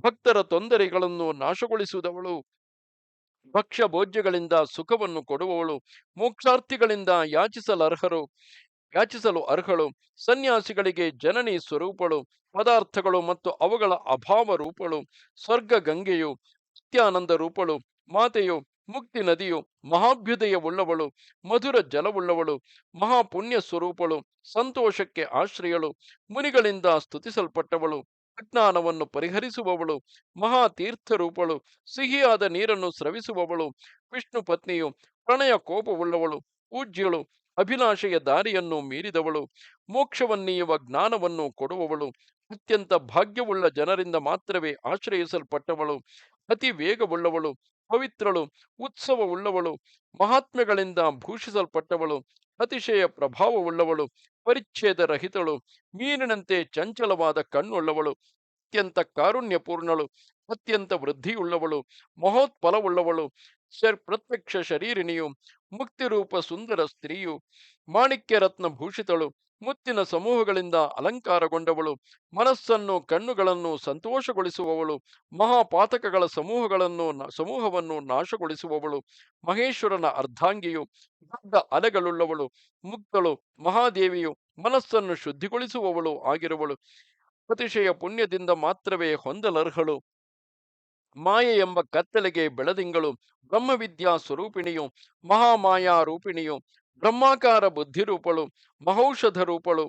ಭಕ್ತರ ತೊಂದರೆಗಳನ್ನು ನಾಶಗೊಳಿಸಿದವಳು, ಭಕ್ಷ್ಯ ಭೋಜ್ಯಗಳಿಂದ ಸುಖವನ್ನು ಕೊಡುವವಳು, ಮೋಕ್ಷಾರ್ಥಿಗಳಿಂದ ಯಾಚಿಸಲು ಅರ್ಹಳು, ಸನ್ಯಾಸಿಗಳಿಗೆ ಜನನಿ ಸ್ವರೂಪಳು, ಪದಾರ್ಥಗಳು ಮತ್ತು ಅವುಗಳ ಅಭಾವ ರೂಪಳು, ಸ್ವರ್ಗ ಗಂಗೆಯು, ನಿತ್ಯಾನಂದ ರೂಪಳು, ಮಾತೆಯು, ಮುಕ್ತಿ ನದಿಯು, ಮಹಾಭ್ಯುದಯವುಳ್ಳವಳು, ಮಧುರ ಜಲವುಳ್ಳವಳು, ಮಹಾಪುಣ್ಯ ಸ್ವರೂಪಳು, ಸಂತೋಷಕ್ಕೆ ಆಶ್ರಯಳು, ಮುನಿಗಳಿಂದ ಸ್ತುತಿಸಲ್ಪಟ್ಟವಳು, ಅಜ್ಞಾನವನ್ನು ಪರಿಹರಿಸುವವಳು, ಮಹಾತೀರ್ಥ ರೂಪಳು, ಸಿಹಿಯಾದ ನೀರನ್ನು ಸ್ರವಿಸುವವಳು, ವಿಷ್ಣು ಪತ್ನಿಯು, ಪ್ರಣಯ ಕೋಪವುಳ್ಳವಳು, ಪೂಜ್ಯಳು, ಅಭಿಲಾಷೆಯ ದಾರಿಯನ್ನು ಮೀರಿದವಳು, ಮೋಕ್ಷವನ್ನೀಯುವ ಜ್ಞಾನವನ್ನು ಕೊಡುವವಳು, ಅತ್ಯಂತ ಭಾಗ್ಯವುಳ್ಳ ಜನರಿಂದ ಮಾತ್ರವೇ ಆಶ್ರಯಿಸಲ್ಪಟ್ಟವಳು, ಅತಿ ವೇಗವುಳ್ಳವಳು, ಪವಿತ್ರಳು, ಉತ್ಸವವುಳ್ಳವಳು, ಮಹಾತ್ಮೆಗಳಿಂದ ಭೂಷಿಸಲ್ಪಟ್ಟವಳು, ಅತಿಶಯ ಪ್ರಭಾವವುಳ್ಳವಳು, ಪರಿಚ್ಛೇದ ರಹಿತಳು, ಮೀನಿನಂತೆ ಚಂಚಲವಾದ ಕಣ್ಣುಳ್ಳವಳು, ಅತ್ಯಂತ ಕಾರುಣ್ಯಪೂರ್ಣಳು, ಅತ್ಯಂತ ವೃದ್ಧಿಯುಳ್ಳವಳು, ಮಹೋತ್ಫಲವುಳ್ಳವಳು, ಪ್ರತ್ಯಕ್ಷ ಶರೀರಿಣಿಯು, ಮುಕ್ತಿರೂಪ ಸುಂದರ ಸ್ತ್ರೀಯು, ಮಾಣಿಕ್ಯ ರತ್ನ ಭೂಷಿತಳು, ಮುತ್ತಿನ ಸಮೂಹಗಳಿಂದ ಅಲಂಕಾರಗೊಂಡವಳು, ಮನಸ್ಸನ್ನು ಕಣ್ಣುಗಳನ್ನು ಸಂತೋಷಗೊಳಿಸುವವಳು, ಮಹಾಪಾತಕಗಳ ಸಮೂಹವನ್ನು ನಾಶಗೊಳಿಸುವವಳು, ಮಹೇಶ್ವರನ ಅರ್ಧಾಂಗಿಯು, ದೊಡ್ಡ ಅಲೆಗಳುಳ್ಳವಳು, ಮುಕ್ತಳು, ಮಹಾದೇವಿಯು, ಮನಸ್ಸನ್ನು ಶುದ್ಧಿಗೊಳಿಸುವವಳು ಆಗಿರುವಳು, ಅತಿಶಯ ಪುಣ್ಯದಿಂದ ಮಾತ್ರವೇ ಹೊಂದಲರ್ಹಳು, ಮಾಯೆ ಎಂಬ ಕತ್ತಲೆಗೆ ಬೆಳದಿಂಗಳು, ಬ್ರಹ್ಮವಿದ್ಯಾ ಸ್ವರೂಪಿಣಿಯು, ಮಹಾಮಾಯಾ ರೂಪಿಣಿಯು, ಬ್ರಹ್ಮಾಕಾರ ಬುದ್ಧಿರೂಪಳು, ಮಹೌಷಧ ರೂಪಳು,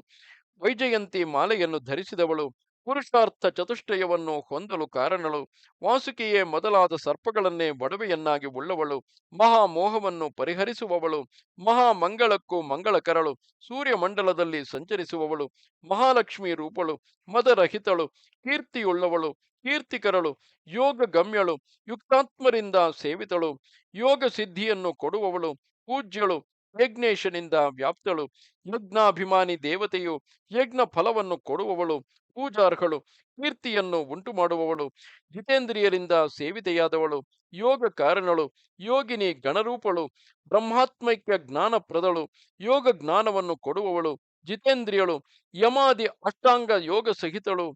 ವೈಜಯಂತಿ ಮಾಲೆಯನ್ನು ಧರಿಸಿದವಳು, ಪುರುಷಾರ್ಥ ಚತುಷ್ಟಯವನ್ನು ಹೊಂದಲು ಕಾರಣಳು, ವಾಸುಕಿಯೇ ಮೊದಲಾದ ಸರ್ಪಗಳನ್ನೇ ಒಡವೆಯನ್ನಾಗಿ ಉಳ್ಳವಳು, ಮಹಾಮೋಹವನ್ನು ಪರಿಹರಿಸುವವಳು, ಮಹಾಮಂಗಳಕ್ಕೂ ಮಂಗಳಕರಳು, ಸೂರ್ಯಮಂಡಲದಲ್ಲಿ ಸಂಚರಿಸುವವಳು, ಮಹಾಲಕ್ಷ್ಮಿ ರೂಪಳು, ಮದರಹಿತಳು, ಕೀರ್ತಿಯುಳ್ಳವಳು, ಕೀರ್ತಿಕರಳು, ಯೋಗ ಗಮ್ಯಳು, ಯುಕ್ತಾತ್ಮರಿಂದ ಸೇವಿತಳು, ಯೋಗ ಸಿದ್ಧಿಯನ್ನು ಕೊಡುವವಳು, ಪೂಜ್ಯಳು, ಯಜ್ಞೇಶನಿಂದ ವ್ಯಾಪ್ತಳು, ಯಜ್ಞಾಭಿಮಾನಿ ದೇವತೆಯು, ಯಜ್ಞ ಫಲವನ್ನು ಕೊಡುವವಳು, ಪೂಜಾರ್ಹಳು, ಕೀರ್ತಿಯನ್ನು ಉಂಟು ಮಾಡುವವಳು, ಜಿತೇಂದ್ರಿಯರಿಂದ ಸೇವಿತೆಯಾದವಳು, ಯೋಗ ಕಾರಣಳು, ಯೋಗಿನಿ ಗಣರೂಪಳು, ಬ್ರಹ್ಮಾತ್ಮೈಕ್ಯ ಜ್ಞಾನಪ್ರದಳು, ಯೋಗ ಜ್ಞಾನವನ್ನು ಕೊಡುವವಳು, ಜಿತೇಂದ್ರಿಯಳು, ಯಮಾದಿ ಅಷ್ಟಾಂಗ ಯೋಗ ಸಹಿತಳು,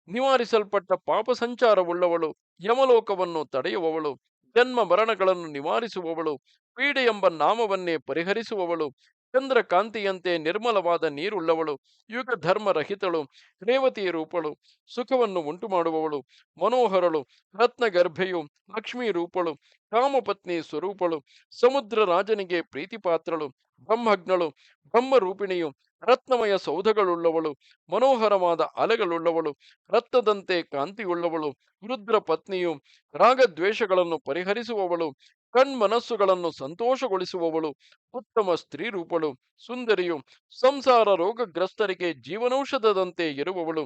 ನಿವಾರಿಸಲ್ಪಟ್ಟ ಪಾಪ ಸಂಚಾರವುಳ್ಳವಳು, ಯಮಲೋಕವನ್ನು ತಡೆಯುವವಳು, ಜನ್ಮ ಮರಣಗಳನ್ನು ನಿವಾರಿಸುವವಳು, ಪೀಡೆ ಎಂಬ ನಾಮವನ್ನೇ ಪರಿಹರಿಸುವವಳು, ಚಂದ್ರಕಾಂತಿಯಂತೆ ನಿರ್ಮಲವಾದ ನೀರುಳ್ಳವಳು, ಯುಗ ಧರ್ಮ ರಹಿತಳು, ರೇವತಿ ರೂಪಳು, ಸುಖವನ್ನು ಉಂಟು ಮಾಡುವವಳು, ಮನೋಹರಳು, ರತ್ನಗರ್ಭೆಯು, ಲಕ್ಷ್ಮೀ ರೂಪಳು, ಕಾಮಪತ್ನಿ ಸ್ವರೂಪಳು, ಸಮುದ್ರ ರಾಜನಿಗೆ ಪ್ರೀತಿಪಾತ್ರಳು, ಬ್ರಹ್ಮಜ್ಞಳು, ಬ್ರಹ್ಮರೂಪಿಣಿಯು, ರತ್ನಮಯ ಸೌಧಗಳುಳ್ಳವಳು, ಮನೋಹರವಾದ ಅಲೆಗಳುಳ್ಳವಳು, ರಕ್ತದಂತೆ ಕಾಂತಿಯುಳ್ಳವಳು, ರುದ್ರ ಪತ್ನಿಯು, ರಾಗದ್ವೇಷಗಳನ್ನು ಪರಿಹರಿಸುವವಳು, ಕಣ್ಮನಸ್ಸುಗಳನ್ನು ಸಂತೋಷಗೊಳಿಸುವವಳು, ಉತ್ತಮ ಸ್ತ್ರೀ ರೂಪಳು, ಸುಂದರಿಯು, ಸಂಸಾರ ರೋಗಗ್ರಸ್ತರಿಗೆ ಜೀವನೌಷಧದಂತೆ ಇರುವವಳು,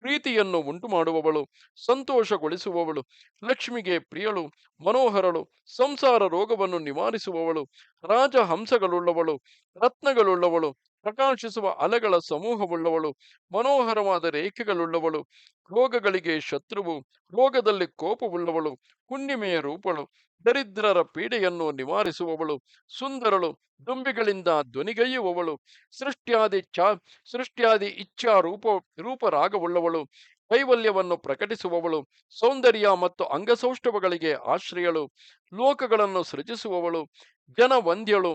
ಪ್ರೀತಿಯನ್ನು ಉಂಟು ಮಾಡುವವಳು, ಸಂತೋಷಗೊಳಿಸುವವಳು, ಲಕ್ಷ್ಮಿಗೆ ಪ್ರಿಯಳು, ಮನೋಹರಳು, ಸಂಸಾರ ರೋಗವನ್ನು ನಿವಾರಿಸುವವಳು, ರಾಜಹಂಸಗಳುಳ್ಳವಳು, ರತ್ನಗಳುಳ್ಳವಳು, ಪ್ರಕಾಶಿಸುವ ಅಲೆಗಳ ಸಮೂಹವುಳ್ಳವಳು, ಮನೋಹರವಾದ ರೇಖೆಗಳುಳ್ಳವಳು, ರೋಗಗಳಿಗೆ ಶತ್ರುವು, ರೋಗದಲ್ಲಿ ಕೋಪವುಳ್ಳವಳು, ಹುಣ್ಣಿಮೆಯ ರೂಪಳು, ದರಿದ್ರರ ಪೀಡೆಯನ್ನು ನಿವಾರಿಸುವವಳು, ಸುಂದರಳು, ದುಂಬಿಗಳಿಂದ ಧ್ವನಿಗೈಯುವವಳು, ಸೃಷ್ಟ್ಯಾದಿ ಇಚ್ಛಾ ರೂಪರಾಗವುಳ್ಳವಳು, ಕೈವಲ್ಯವನ್ನು ಪ್ರಕಟಿಸುವವಳು, ಸೌಂದರ್ಯ ಮತ್ತು ಅಂಗಸೌಷ್ಠವಗಳಿಗೆ ಆಶ್ರಯಳು, ಲೋಕಗಳನ್ನು ಸೃಜಿಸುವವಳು, ಜನವಂದ್ಯಳು,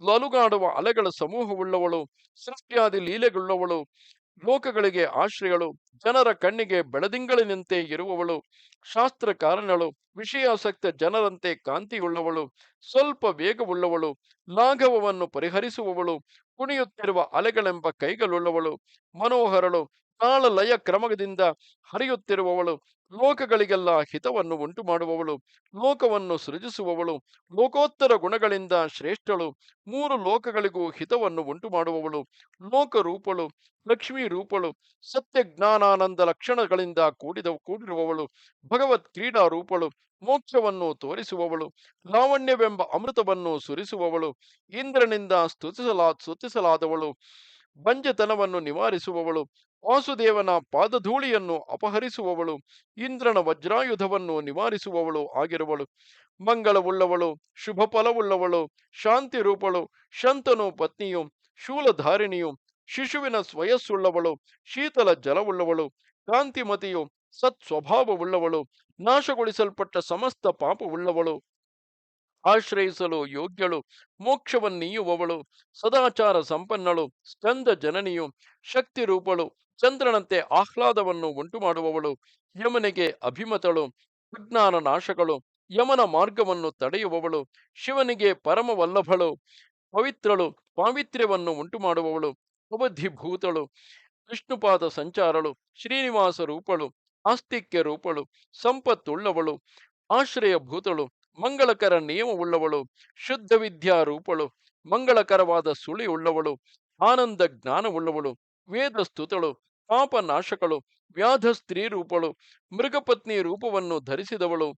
ಲಲುಗಾಡುವ ಅಲೆಗಳ ಸಮೂಹವುಳ್ಳವಳು, ಸೃಷ್ಟ್ಯಾದಿ ಲೀಲೆಗುಳ್ಳವಳು, ಲೋಕಗಳಿಗೆ ಆಶ್ರಯಳು, ಜನರ ಕಣ್ಣಿಗೆ ಬೆಳದಿಂಗಳಿನಂತೆ ಇರುವವಳು, ಶಾಸ್ತ್ರಕಾರಣಳು, ವಿಷಯಾಸಕ್ತ ಜನರಂತೆ ಕಾಂತಿಯುಳ್ಳವಳು, ಸ್ವಲ್ಪ ವೇಗವುಳ್ಳವಳು, ಲಾಘವವನ್ನು ಪರಿಹರಿಸುವವಳು, ಕುಣಿಯುತ್ತಿರುವ ಅಲೆಗಳೆಂಬ ಕೈಗಳುಳ್ಳವಳು, ಮನೋಹರಳು, ತಾಳ ಲಯ ಕ್ರಮದಿಂದ ಹರಿಯುತ್ತಿರುವವಳು, ಲೋಕಗಳಿಗೆಲ್ಲ ಹಿತವನ್ನು ಉಂಟು ಮಾಡುವವಳು, ಲೋಕವನ್ನು ಸೃಜಿಸುವವಳು, ಲೋಕೋತ್ತರ ಗುಣಗಳಿಂದ ಶ್ರೇಷ್ಠಳು, ಮೂರು ಲೋಕಗಳಿಗೂ ಹಿತವನ್ನು ಉಂಟು ಮಾಡುವವಳು, ಲೋಕರೂಪಳು, ಲಕ್ಷ್ಮೀ ರೂಪಳು, ಸತ್ಯ ಜ್ಞಾನಾನಂದ ಲಕ್ಷಣಗಳಿಂದ ಕೂಡಿರುವವಳು, ಭಗವತ್ ಕ್ರೀಡಾ ರೂಪಳು, ಮೋಕ್ಷವನ್ನು ತೋರಿಸುವವಳು, ಲಾವಣ್ಯವೆಂಬ ಅಮೃತವನ್ನು ಸುರಿಸುವವಳು, ಇಂದ್ರನಿಂದ ಸ್ತುತಿಸಲಾದವಳು, ಬಂಜತನವನ್ನು ನಿವಾರಿಸುವವಳು, ವಾಸುದೇವನ ಪಾದಧೂಳಿಯನ್ನು ಅಪಹರಿಸುವವಳು, ಇಂದ್ರನ ವಜ್ರಾಯುಧವನ್ನು ನಿವಾರಿಸುವವಳು ಆಗಿರುವಳು, ಮಂಗಳವುಳ್ಳವಳು, ಶುಭ ಫಲವುಳ್ಳವಳು, ಶಾಂತಿ ರೂಪಳು, ಶಂತನು ಪತ್ನಿಯು, ಶೂಲಧಾರಿಣಿಯು, ಶಿಶುವಿನ ವಯಸ್ಸುಳ್ಳವಳು, ಶೀತಲ ಜಲವುಳ್ಳವಳು, ಕಾಂತಿಮತಿಯು, ಸತ್ಸ್ವಭಾವವುಳ್ಳವಳು, ನಾಶಗೊಳಿಸಲ್ಪಟ್ಟ ಸಮಸ್ತ ಪಾಪವುಳ್ಳವಳು, ಆಶ್ರಯಿಸಲು ಯೋಗ್ಯಳು, ಮೋಕ್ಷವನ್ನೀಯುವವಳು, ಸದಾಚಾರ ಸಂಪನ್ನಳು, ಸ್ಕಂದ ಜನನಿಯು, ಶಕ್ತಿ ರೂಪಳು, ಚಂದ್ರನಂತೆ ಆಹ್ಲಾದವನ್ನು ಉಂಟು ಮಾಡುವವಳು, ಯಮನಿಗೆ ಅಭಿಮತಳು, ಅಜ್ಞಾನ ನಾಶಗಳು, ಯಮನ ಮಾರ್ಗವನ್ನು ತಡೆಯುವವಳು, ಶಿವನಿಗೆ ಪರಮವಲ್ಲಭಳು, ಪವಿತ್ರಳು, ಪಾವಿತ್ರ್ಯವನ್ನು ಉಂಟು ಮಾಡುವವಳು, ಅವಧಿಭೂತಳು, ವಿಷ್ಣುಪಾದ ಸಂಚಾರಳು, ಶ್ರೀನಿವಾಸ ರೂಪಳು, ಆಸ್ತಿಕ್ಯ ರೂಪಳು, ಸಂಪತ್ತುಳ್ಳವಳು, ಆಶ್ರಯ ಭೂತಳು, ಮಂಗಳಕರ ನಿಯಮವುಳ್ಳವಳು, ಶುದ್ಧ ವಿದ್ಯಾ ರೂಪಳು, ಮಂಗಳಕರವಾದ ಸುಳಿಯುಳ್ಳವಳು, ಆನಂದ ಜ್ಞಾನವುಳ್ಳವಳು, ವೇದ ಸ್ತುತಳು, ಪಾಪನಾಶಕಳು, ವ್ಯಾಧ ಸ್ತ್ರೀ ರೂಪಳು, ಮೃಗಪತ್ನಿ ರೂಪವನ್ನು ಧರಿಸಿದವಳು,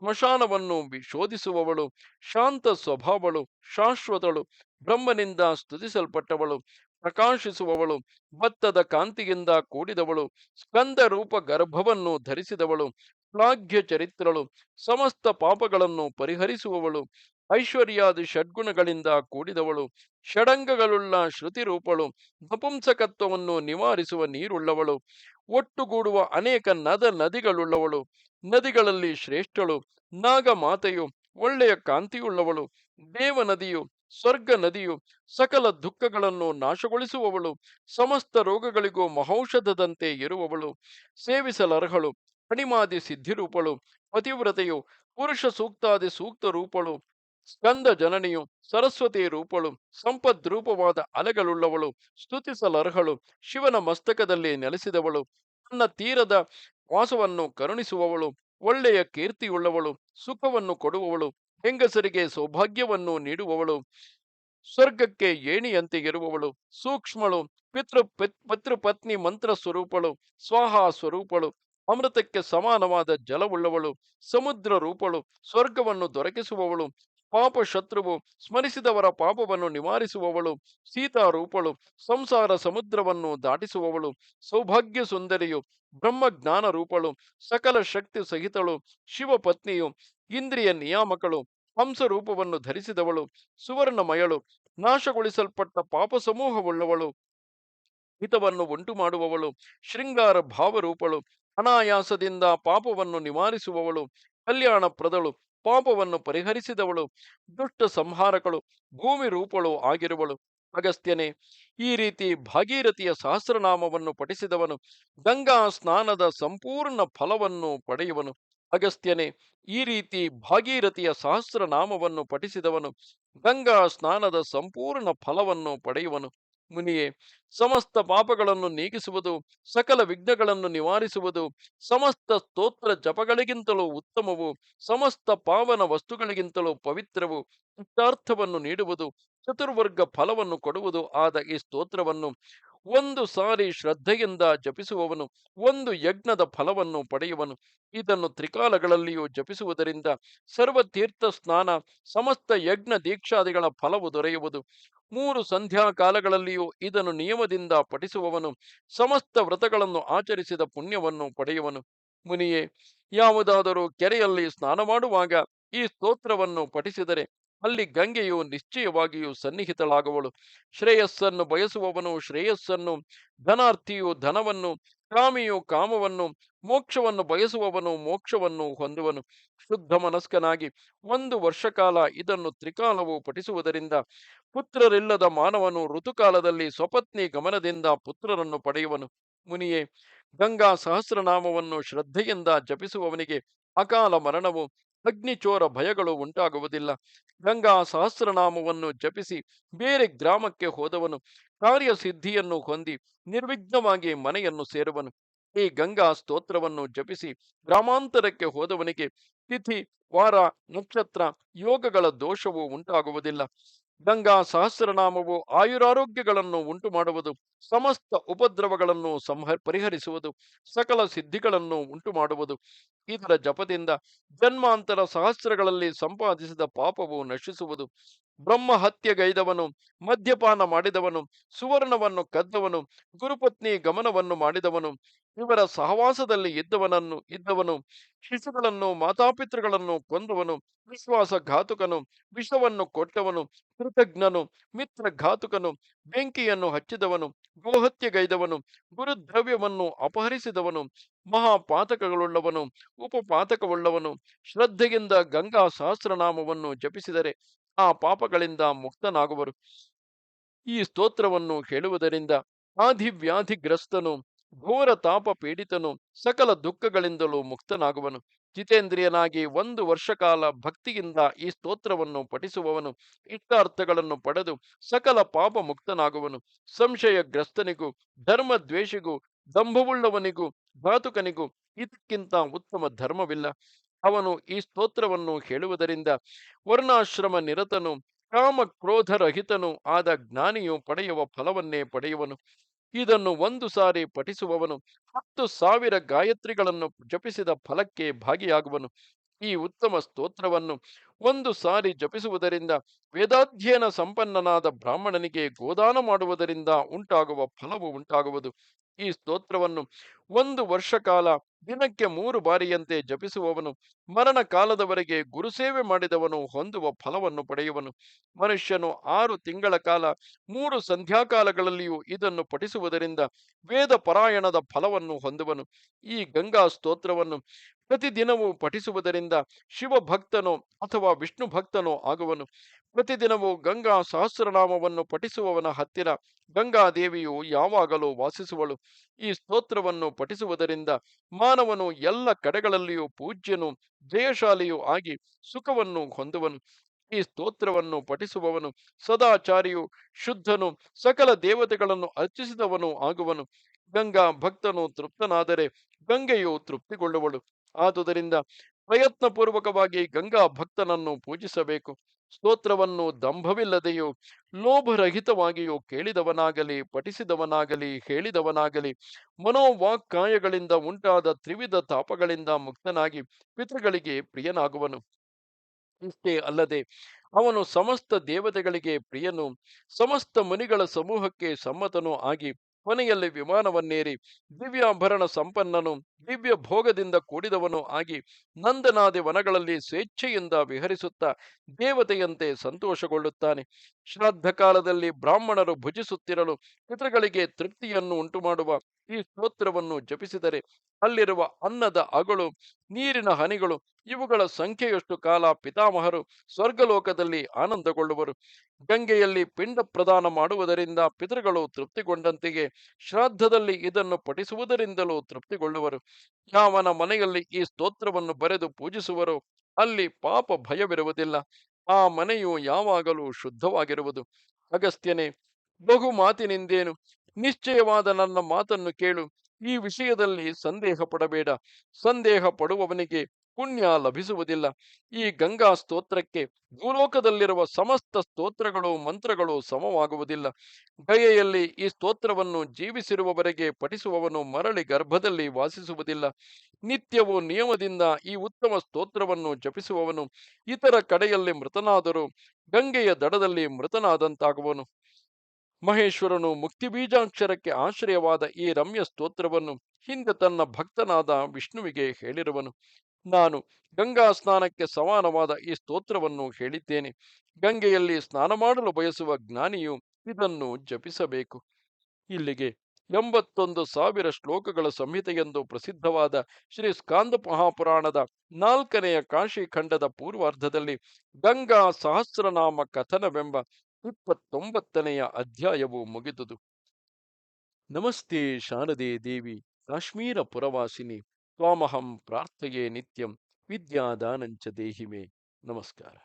ಸ್ಮಶಾನವನ್ನು ಶೋಧಿಸುವವಳು, ಶಾಂತ ಸ್ವಭಾವಳು, ಶಾಶ್ವತಳು, ಬ್ರಹ್ಮನಿಂದ ಸ್ತುತಿಸಲ್ಪಟ್ಟವಳು, ಪ್ರಕಾಶಿಸುವವಳು, ಭತ್ತದ ಕಾಂತಿಯಿಂದ ಕೂಡಿದವಳು, ಸ್ಕಂದ ರೂಪ ಗರ್ಭವನ್ನು ಧರಿಸಿದವಳು, ಶ್ಲಾಘ್ಯ ಚರಿತ್ರಳು, ಸಮಸ್ತ ಪಾಪಗಳನ್ನು ಪರಿಹರಿಸುವವಳು, ಐಶ್ವರ್ಯಾದಿ ಷಡ್ಗುಣಗಳಿಂದ ಕೂಡಿದವಳು, ಷಡಂಗಗಳುಳ್ಳ ಶ್ರುತಿ ರೂಪಳು, ನಪುಂಸಕತ್ವವನ್ನು ನಿವಾರಿಸುವ ನೀರುಳ್ಳವಳು, ಒಟ್ಟುಗೂಡುವ ಅನೇಕ ನದಿಗಳುಳ್ಳವಳು, ನದಿಗಳಲ್ಲಿ ಶ್ರೇಷ್ಠಳು, ನಾಗಮಾತೆಯು, ಒಳ್ಳೆಯ ಕಾಂತಿಯುಳ್ಳವಳು, ದೇವ ನದಿಯು, ಸ್ವರ್ಗ ನದಿಯು, ಸಕಲ ದುಃಖಗಳನ್ನು ನಾಶಗೊಳಿಸುವವಳು, ಸಮಸ್ತ ರೋಗಗಳಿಗೂ ಮಹೌಷಧದಂತೆ ಇರುವವಳು, ಸೇವಿಸಲರ್ಹಳು, ಕಣಿಮಾದಿ ಸಿದ್ಧಿರೂಪಳು, ಪತಿವ್ರತೆಯು, ಪುರುಷ ಸೂಕ್ತಾದಿ ಸೂಕ್ತ ರೂಪಳು, ಸ್ಕಂದ ಜನನಿಯು, ಸರಸ್ವತಿ ರೂಪಳು, ಸಂಪದ್ರೂಪವಾದ ಅಲೆಗಳುಳ್ಳವಳು, ಸ್ತುತಿಸಲರ್ಹಳು, ಶಿವನ ಮಸ್ತಕದಲ್ಲಿ ನೆಲೆಸಿದವಳು, ತನ್ನ ತೀರದ ವಾಸವನ್ನು ಕರುಣಿಸುವವಳು, ಒಳ್ಳೆಯ ಕೀರ್ತಿಯುಳ್ಳವಳು, ಸುಖವನ್ನು ಕೊಡುವವಳು, ಹೆಂಗಸರಿಗೆ ಸೌಭಾಗ್ಯವನ್ನು ನೀಡುವವಳು, ಸ್ವರ್ಗಕ್ಕೆ ಏಣಿಯಂತೆ ಇರುವವಳು, ಸೂಕ್ಷ್ಮಳು, ಪಿತೃಪತ್ನಿ ಮಂತ್ರ ಸ್ವರೂಪಳು, ಸ್ವಾಹ ಸ್ವರೂಪಳು, ಅಮೃತಕ್ಕೆ ಸಮಾನವಾದ ಜಲವುಳ್ಳವಳು, ಸಮುದ್ರ ರೂಪಳು, ಸ್ವರ್ಗವನ್ನು ದೊರಕಿಸುವವಳು, ಪಾಪ ಶತ್ರುವು ಸ್ಮರಿಸಿದವರ ಪಾಪವನ್ನು ನಿವಾರಿಸುವವಳು, ಸೀತಾರೂಪಳು, ಸಂಸಾರ ಸಮುದ್ರವನ್ನು ದಾಟಿಸುವವಳು, ಸೌಭಾಗ್ಯ ಸುಂದರಿಯು, ಬ್ರಹ್ಮಜ್ಞಾನ ರೂಪಳು, ಸಕಲ ಶಕ್ತಿ ಸಹಿತಳು, ಶಿವಪತ್ನಿಯು, ಇಂದ್ರಿಯ ನಿಯಾಮಕಳು, ಹಂಸ ರೂಪವನ್ನು ಧರಿಸಿದವಳು, ಸುವರ್ಣಮಯಳು, ನಾಶಗೊಳಿಸಲ್ಪಟ್ಟ ಪಾಪ ಸಮೂಹವುಳ್ಳವಳು, ಹಿತವನ್ನು ಉಂಟು ಮಾಡುವವಳು, ಶೃಂಗಾರ ಭಾವರೂಪಳು, ಅನಾಯಾಸದಿಂದ ಪಾಪವನ್ನು ನಿವಾರಿಸುವವಳು, ಕಲ್ಯಾಣಪ್ರದಳು, ಪಾಪವನ್ನು ಪರಿಹರಿಸಿದವಳು, ದುಷ್ಟ ಸಂಹಾರಕಳು, ಭೂಮಿ ರೂಪಳು ಆಗಿರುವಳು. ಅಗಸ್ತ್ಯನೇ, ಈ ರೀತಿ ಭಾಗೀರಥಿಯ ಸಹಸ್ರನಾಮವನ್ನು ಪಠಿಸಿದವನು ಗಂಗಾ ಸ್ನಾನದ ಸಂಪೂರ್ಣ ಫಲವನ್ನು ಪಡೆಯುವನು. ಅಗಸ್ತ್ಯನೇ, ಈ ರೀತಿ ಭಾಗೀರಥಿಯ ಸಹಸ್ರನಾಮವನ್ನು ಪಠಿಸಿದವನು ಗಂಗಾ ಸ್ನಾನದ ಸಂಪೂರ್ಣ ಫಲವನ್ನು ಪಡೆಯುವನು. ಮುನಿಯೇ, ಸಮಸ್ತ ಪಾಪಗಳನ್ನು ನೀಗಿಸುವುದು, ಸಕಲ ವಿಘ್ನಗಳನ್ನು ನಿವಾರಿಸುವುದು, ಸಮಸ್ತ ಸ್ತೋತ್ರ ಜಪಗಳಿಗಿಂತಲೂ ಉತ್ತಮವು, ಸಮಸ್ತ ಪಾವನ ವಸ್ತುಗಳಿಗಿಂತಲೂ ಪವಿತ್ರವು, ಇಷ್ಟಾರ್ಥವನ್ನು ನೀಡುವುದು, ಚತುರ್ವರ್ಗ ಫಲವನ್ನು ಕೊಡುವುದು ಆದ ಈ ಸ್ತೋತ್ರವನ್ನು ಒಂದು ಸಾರಿ ಶ್ರದ್ಧೆಯಿಂದ ಜಪಿಸುವವನು ಒಂದು ಯಜ್ಞದ ಫಲವನ್ನು ಪಡೆಯುವನು. ಇದನ್ನು ತ್ರಿಕಾಲಗಳಲ್ಲಿಯೂ ಜಪಿಸುವುದರಿಂದ ಸರ್ವತೀರ್ಥ ಸ್ನಾನ, ಸಮಸ್ತ ಯಜ್ಞ ದೀಕ್ಷಾದಿಗಳ ಫಲವು ದೊರೆಯುವುದು. 3 ಸಂಧ್ಯಾ ಕಾಲಗಳಲ್ಲಿಯೂ ಇದನ್ನು ನಿಯಮದಿಂದ ಪಠಿಸುವವನು ಸಮಸ್ತ ವ್ರತಗಳನ್ನು ಆಚರಿಸಿದ ಪುಣ್ಯವನ್ನು ಪಡೆಯುವನು. ಮುನಿಯೇ, ಯಾವುದಾದರೂ ಕೆರೆಯಲ್ಲಿ ಸ್ನಾನ ಮಾಡುವಾಗ ಈ ಸ್ತೋತ್ರವನ್ನು ಪಠಿಸಿದರೆ ಅಲ್ಲಿ ಗಂಗೆಯು ನಿಶ್ಚಯವಾಗಿಯೂ ಸನ್ನಿಹಿತಳಾಗುವಳು. ಶ್ರೇಯಸ್ಸನ್ನು ಬಯಸುವವನು ಶ್ರೇಯಸ್ಸನ್ನು, ಧನಾರ್ಥಿಯು ಧನವನ್ನು, ಕಾಮಿಯು ಕಾಮವನ್ನು, ಮೋಕ್ಷವನ್ನು ಬಯಸುವವನು ಮೋಕ್ಷವನ್ನು ಹೊಂದುವನು. ಶುದ್ಧ ಮನಸ್ಕನಾಗಿ 1 ವರ್ಷ ಕಾಲ ಇದನ್ನು ತ್ರಿಕಾಲವು ಪಠಿಸುವುದರಿಂದ ಪುತ್ರರಿಲ್ಲದ ಮಾನವನು ಋತುಕಾಲದಲ್ಲಿ ಸ್ವಪತ್ನಿ ಗಮನದಿಂದ ಪುತ್ರರನ್ನು ಪಡೆಯುವನು. ಮುನಿಯೇ, ಗಂಗಾ ಸಹಸ್ರನಾಮವನ್ನು ಶ್ರದ್ಧೆಯಿಂದ ಜಪಿಸುವವನಿಗೆ ಅಕಾಲ ಮರಣವು, ಅಗ್ನಿಚೋರ ಭಯಗಳು ಉಂಟಾಗುವುದಿಲ್ಲ. ಗಂಗಾ ಸಹಸ್ರನಾಮವನ್ನು ಜಪಿಸಿ ಬೇರೆ ಗ್ರಾಮಕ್ಕೆ ಹೋದವನು ಕಾರ್ಯಸಿದ್ಧಿಯನ್ನು ಹೊಂದಿ ನಿರ್ವಿಘ್ನವಾಗಿ ಮನೆಯನ್ನು ಸೇರುವನು. ಈ ಗಂಗಾ ಸ್ತೋತ್ರವನ್ನು ಜಪಿಸಿ ಗ್ರಾಮಾಂತರಕ್ಕೆ ಹೋದವನಿಗೆ ತಿಥಿ, ವಾರ, ನಕ್ಷತ್ರ, ಯೋಗಗಳ ದೋಷವು ಉಂಟಾಗುವುದಿಲ್ಲ. ಗಂಗಾ ಸಹಸ್ರನಾಮವು ಆಯುರಾರೋಗ್ಯಗಳನ್ನು ಉಂಟು ಮಾಡುವುದು, ಸಮಸ್ತ ಉಪದ್ರವಗಳನ್ನು ಪರಿಹರಿಸುವುದು, ಸಕಲ ಸಿದ್ಧಿಗಳನ್ನು ಉಂಟು ಮಾಡುವುದು. ಇದರ ಜಪದಿಂದ ಜನ್ಮಾಂತರ ಸಹಸ್ರಗಳಲ್ಲಿ ಸಂಪಾದಿಸಿದ ಪಾಪವು ನಶಿಸುವುದು. ಬ್ರಹ್ಮ ಹತ್ಯೆಗೈದವನು, ಮದ್ಯಪಾನ ಮಾಡಿದವನು, ಸುವರ್ಣವನ್ನು ಕದ್ದವನು, ಗುರುಪತ್ನಿ ಗಮನವನ್ನು ಮಾಡಿದವನು, ಇವರ ಸಹವಾಸದಲ್ಲಿ ಇದ್ದವನು, ಶಿಶುಗಳನ್ನು ಮಾತಾಪಿತೃಗಳನ್ನು ಕೊಂದವನು, ವಿಶ್ವಾಸಘಾತುಕನು, ವಿಷವನ್ನು ಕೊಟ್ಟವನು, ಕೃತಜ್ಞನು, ಮಿತ್ರಘಾತುಕನು, ಬೆಂಕಿಯನ್ನು ಹಚ್ಚಿದವನು, ಗೋಹತ್ಯೆಗೈದವನು, ಗುರುದ್ರವ್ಯವನ್ನು ಅಪಹರಿಸಿದವನು, ಮಹಾಪಾತಕಗಳುಳ್ಳವನು, ಉಪಪಾತಕವುಳ್ಳವನು, ಶ್ರದ್ಧೆಯಿಂದ ಗಂಗಾ ಸಹಸ್ರನಾಮವನ್ನು ಜಪಿಸಿದರೆ ಆ ಪಾಪಗಳಿಂದ ಮುಕ್ತನಾಗುವರು. ಈ ಸ್ತೋತ್ರವನ್ನು ಹೇಳುವುದರಿಂದ ಆದಿವ್ಯಾಧಿಗ್ರಸ್ತನು, ಘೋರ ತಾಪ ಪೀಡಿತನು, ಸಕಲ ದುಃಖಗಳಿಂದಲೂ ಮುಕ್ತನಾಗುವನು. ಜಿತೇಂದ್ರಿಯನಾಗಿ 1 ವರ್ಷ ಕಾಲ ಭಕ್ತಿಯಿಂದ ಈ ಸ್ತೋತ್ರವನ್ನು ಪಠಿಸುವವನು ಇಷ್ಟಾರ್ಥಗಳನ್ನು ಪಡೆದು ಸಕಲ ಪಾಪ ಮುಕ್ತನಾಗುವನು. ಸಂಶಯಗ್ರಸ್ತನಿಗೂ, ಧರ್ಮದ್ವೇಷಿಗೂ, ದಂಭವುಳ್ಳವನಿಗೂ, ಘಾತುಕನಿಗೂ ಇದಕ್ಕಿಂತ ಉತ್ತಮ ಧರ್ಮವಿಲ್ಲ. ಅವನು ಈ ಸ್ತೋತ್ರವನ್ನು ಹೇಳುವುದರಿಂದ ವರ್ಣಾಶ್ರಮ ನಿರತನು, ಕಾಮ ಕ್ರೋಧರಹಿತನು ಆದ ಜ್ಞಾನಿಯು ಪಡೆಯುವ ಫಲವನ್ನೇ ಪಡೆಯುವನು. ಇದನ್ನು 1 ಸಾರಿ ಪಠಿಸುವವನು 10,000 ಗಾಯತ್ರಿಗಳನ್ನು ಜಪಿಸಿದ ಫಲಕ್ಕೆ ಭಾಗಿಯಾಗುವನು. ಈ ಉತ್ತಮ ಸ್ತೋತ್ರವನ್ನು 1 ಸಾರಿ ಜಪಿಸುವುದರಿಂದ ವೇದಾಧ್ಯಯನ ಸಂಪನ್ನನಾದ ಬ್ರಾಹ್ಮಣನಿಗೆ ಗೋದಾನ ಮಾಡುವುದರಿಂದ ಉಂಟಾಗುವ ಫಲವು ಉಂಟಾಗುವುದು. ಈ ಸ್ತೋತ್ರವನ್ನು 1 ವರ್ಷ ಕಾಲ ದಿನಕ್ಕೆ 3 ಬಾರಿಯಂತೆ ಜಪಿಸುವವನು ಮರಣ ಕಾಲದವರೆಗೆ ಗುರುಸೇವೆ ಮಾಡಿದವನು ಹೊಂದುವ ಫಲವನ್ನು ಪಡೆಯುವನು. ಮನುಷ್ಯನು 6 ತಿಂಗಳ ಕಾಲ 3 ಸಂಧ್ಯಾಕಾಲಗಳಲ್ಲಿಯೂ ಇದನ್ನು ಪಠಿಸುವುದರಿಂದ ವೇದ ಪಾರಾಯಣದ ಫಲವನ್ನು ಹೊಂದುವನು. ಈ ಗಂಗಾ ಸ್ತೋತ್ರವನ್ನು ಪ್ರತಿದಿನವೂ ಪಠಿಸುವುದರಿಂದ ಶಿವಭಕ್ತನೋ ಅಥವಾ ವಿಷ್ಣು ಭಕ್ತನೋ ಆಗುವನು. ಪ್ರತಿದಿನವೂ ಗಂಗಾ ಸಹಸ್ರನಾಮವನ್ನು ಪಠಿಸುವವನ ಹತ್ತಿರ ಗಂಗಾದೇವಿಯು ಯಾವಾಗಲೂ ವಾಸಿಸುವಳು. ಈ ಸ್ತೋತ್ರವನ್ನು ಪಠಿಸುವುದರಿಂದ ಮಾನವನು ಎಲ್ಲ ಕಡೆಗಳಲ್ಲಿಯೂ ಪೂಜ್ಯನು, ಜಯಶಾಲಿಯೂ ಆಗಿ ಸುಖವನ್ನು ಹೊಂದುವನು. ಈ ಸ್ತೋತ್ರವನ್ನು ಪಠಿಸುವವನು ಸದಾಚಾರಿಯು, ಶುದ್ಧನು, ಸಕಲ ದೇವತೆಗಳನ್ನು ಅರ್ಚಿಸಿದವನು ಆಗುವನು. ಗಂಗಾ ಭಕ್ತನು ತೃಪ್ತನಾದರೆ ಗಂಗೆಯು ತೃಪ್ತಿಗೊಳ್ಳುವಳು. ಆದುದರಿಂದ ಪ್ರಯತ್ನಪೂರ್ವಕವಾಗಿ ಗಂಗಾ ಭಕ್ತನನ್ನು ಪೂಜಿಸಬೇಕು. ಸ್ತೋತ್ರವನ್ನು ದಂಭವಿಲ್ಲದೆಯೂ ಲೋಭರಹಿತವಾಗಿಯೂ ಕೇಳಿದವನಾಗಲಿ, ಪಠಿಸಿದವನಾಗಲಿ, ಹೇಳಿದವನಾಗಲಿ ಮನೋವಾಕ್ಕಾಯಗಳಿಂದ ಉಂಟಾದ ತ್ರಿವಿಧ ತಾಪಗಳಿಂದ ಮುಕ್ತನಾಗಿ ಪಿತೃಗಳಿಗೆ ಪ್ರಿಯನಾಗುವನು. ಇಷ್ಟೇ ಅಲ್ಲದೆ ಅವನು ಸಮಸ್ತ ದೇವತೆಗಳಿಗೆ ಪ್ರಿಯನು, ಸಮಸ್ತ ಮುನಿಗಳ ಸಮೂಹಕ್ಕೆ ಸಮ್ಮತನೂ ಆಗಿ ಕೊನೆಯಲ್ಲಿ ವಿಮಾನವನ್ನೇರಿ ದಿವ್ಯಾಭರಣ ಸಂಪನ್ನನು, ದಿವ್ಯ ಭೋಗದಿಂದ ಕೂಡಿದವನು ಆಗಿ ನಂದನಾದಿ ವನಗಳಲ್ಲಿ ಸ್ವೇಚ್ಛೆಯಿಂದ ವಿಹರಿಸುತ್ತಾ ದೇವತೆಯಂತೆ ಸಂತೋಷಗೊಳ್ಳುತ್ತಾನೆ. ಶ್ರಾದ್ದ ಕಾಲದಲ್ಲಿ ಬ್ರಾಹ್ಮಣರು ಭುಜಿಸುತ್ತಿರಲು ಪಿತೃಗಳಿಗೆ ತೃಪ್ತಿಯನ್ನು ಉಂಟುಮಾಡುವ ಈ ಸ್ತೋತ್ರವನ್ನು ಜಪಿಸಿದರೆ ಅಲ್ಲಿರುವ ಅನ್ನದ ಅಗಳು, ನೀರಿನ ಹನಿಗಳು ಇವುಗಳ ಸಂಖ್ಯೆಯಷ್ಟು ಕಾಲ ಪಿತಾಮಹರು ಸ್ವರ್ಗಲೋಕದಲ್ಲಿ ಆನಂದಗೊಳ್ಳುವರು. ಗಂಗೆಯಲ್ಲಿ ಪಿಂಡ ಪ್ರದಾನ ಮಾಡುವುದರಿಂದ ಪಿತೃಗಳು ತೃಪ್ತಿಗೊಂಡಂತೆಯೇ ಶ್ರಾದ್ದದಲ್ಲಿ ಇದನ್ನು ಪಠಿಸುವುದರಿಂದಲೂ ತೃಪ್ತಿಗೊಳ್ಳುವರು. ಯಾವನ ಮನೆಯಲ್ಲಿ ಈ ಸ್ತೋತ್ರವನ್ನು ಬರೆದು ಪೂಜಿಸುವರೋ ಅಲ್ಲಿ ಪಾಪ ಭಯವಿರುವುದಿಲ್ಲ. ಆ ಮನೆಯು ಯಾವಾಗಲೂ ಶುದ್ಧವಾಗಿರುವುದು. ಅಗಸ್ತ್ಯನೇ, ಬಹು ಮಾತಿನಿಂದೇನು, ನಿಶ್ಚಯವಾದ ನನ್ನ ಮಾತನ್ನು ಕೇಳು. ಈ ವಿಷಯದಲ್ಲಿ ಸಂದೇಹ ಪಡಬೇಡ. ಸಂದೇಹ ಪಡುವವನಿಗೆ ಪುಣ್ಯ ಲಭಿಸುವುದಿಲ್ಲ. ಈ ಗಂಗಾ ಸ್ತೋತ್ರಕ್ಕೆ ಭೂಲೋಕದಲ್ಲಿರುವ ಸಮಸ್ತ ಸ್ತೋತ್ರಗಳು ಮಂತ್ರಗಳು ಸಮವಾಗುವುದಿಲ್ಲ. ಗಯೆಯಲ್ಲಿ ಈ ಸ್ತೋತ್ರವನ್ನು ಜೀವಿಸಿರುವವರೆಗೆ ಪಠಿಸುವವನು ಮರಳಿ ಗರ್ಭದಲ್ಲಿ ವಾಸಿಸುವುದಿಲ್ಲ. ನಿತ್ಯವೂ ನಿಯಮದಿಂದ ಈ ಉತ್ತಮ ಸ್ತೋತ್ರವನ್ನು ಜಪಿಸುವವನು ಇತರ ಕಡೆಯಲ್ಲಿ ಮೃತನಾದರೂ ಗಂಗೆಯ ದಡದಲ್ಲಿ ಮೃತನಾದಂತಾಗುವನು. ಮಹೇಶ್ವರನು ಮುಕ್ತಿಬೀಜಾಕ್ಷರಕ್ಕೆ ಆಶ್ರಯವಾದ ಈ ರಮ್ಯ ಸ್ತೋತ್ರವನ್ನು ಹಿಂದೆ ತನ್ನ ಭಕ್ತನಾದ ವಿಷ್ಣುವಿಗೆ ಹೇಳಿರುವನು. ನಾನು ಗಂಗಾ ಸ್ನಾನಕ್ಕೆ ಸಮಾನವಾದ ಈ ಸ್ತೋತ್ರವನ್ನು ಹೇಳಿದ್ದೇನೆ. ಗಂಗೆಯಲ್ಲಿ ಸ್ನಾನ ಮಾಡಲು ಬಯಸುವ ಜ್ಞಾನಿಯು ಇದನ್ನು ಜಪಿಸಬೇಕು. ಇಲ್ಲಿಗೆ 81,000 ಶ್ಲೋಕಗಳ ಸಂಹಿತೆಯೆಂದು ಪ್ರಸಿದ್ಧವಾದ ಶ್ರೀ ಸ್ಕಾಂದ ಮಹಾಪುರಾಣದ 4ನೆಯ ಕಾಶಿಖಂಡದ ಪೂರ್ವಾರ್ಧದಲ್ಲಿ ಗಂಗಾ ಸಹಸ್ರನಾಮ ಕಥನವೆಂಬ 29ನೆಯ ಅಧ್ಯಾಯವು ಮುಗಿದುದು. ನಮಸ್ತೆ ಶಾರದೆ ದೇವಿ ಕಾಶ್ಮೀರ ಪುರವಾಸಿನಿ ತ್ವಾಮಹಂ ಪ್ರಾರ್ಥಯೇ ನಿತ್ಯಂ ವಿದ್ಯಾದಾನಂಚ ದೇಹಿಮೆ. ನಮಸ್ಕಾರ.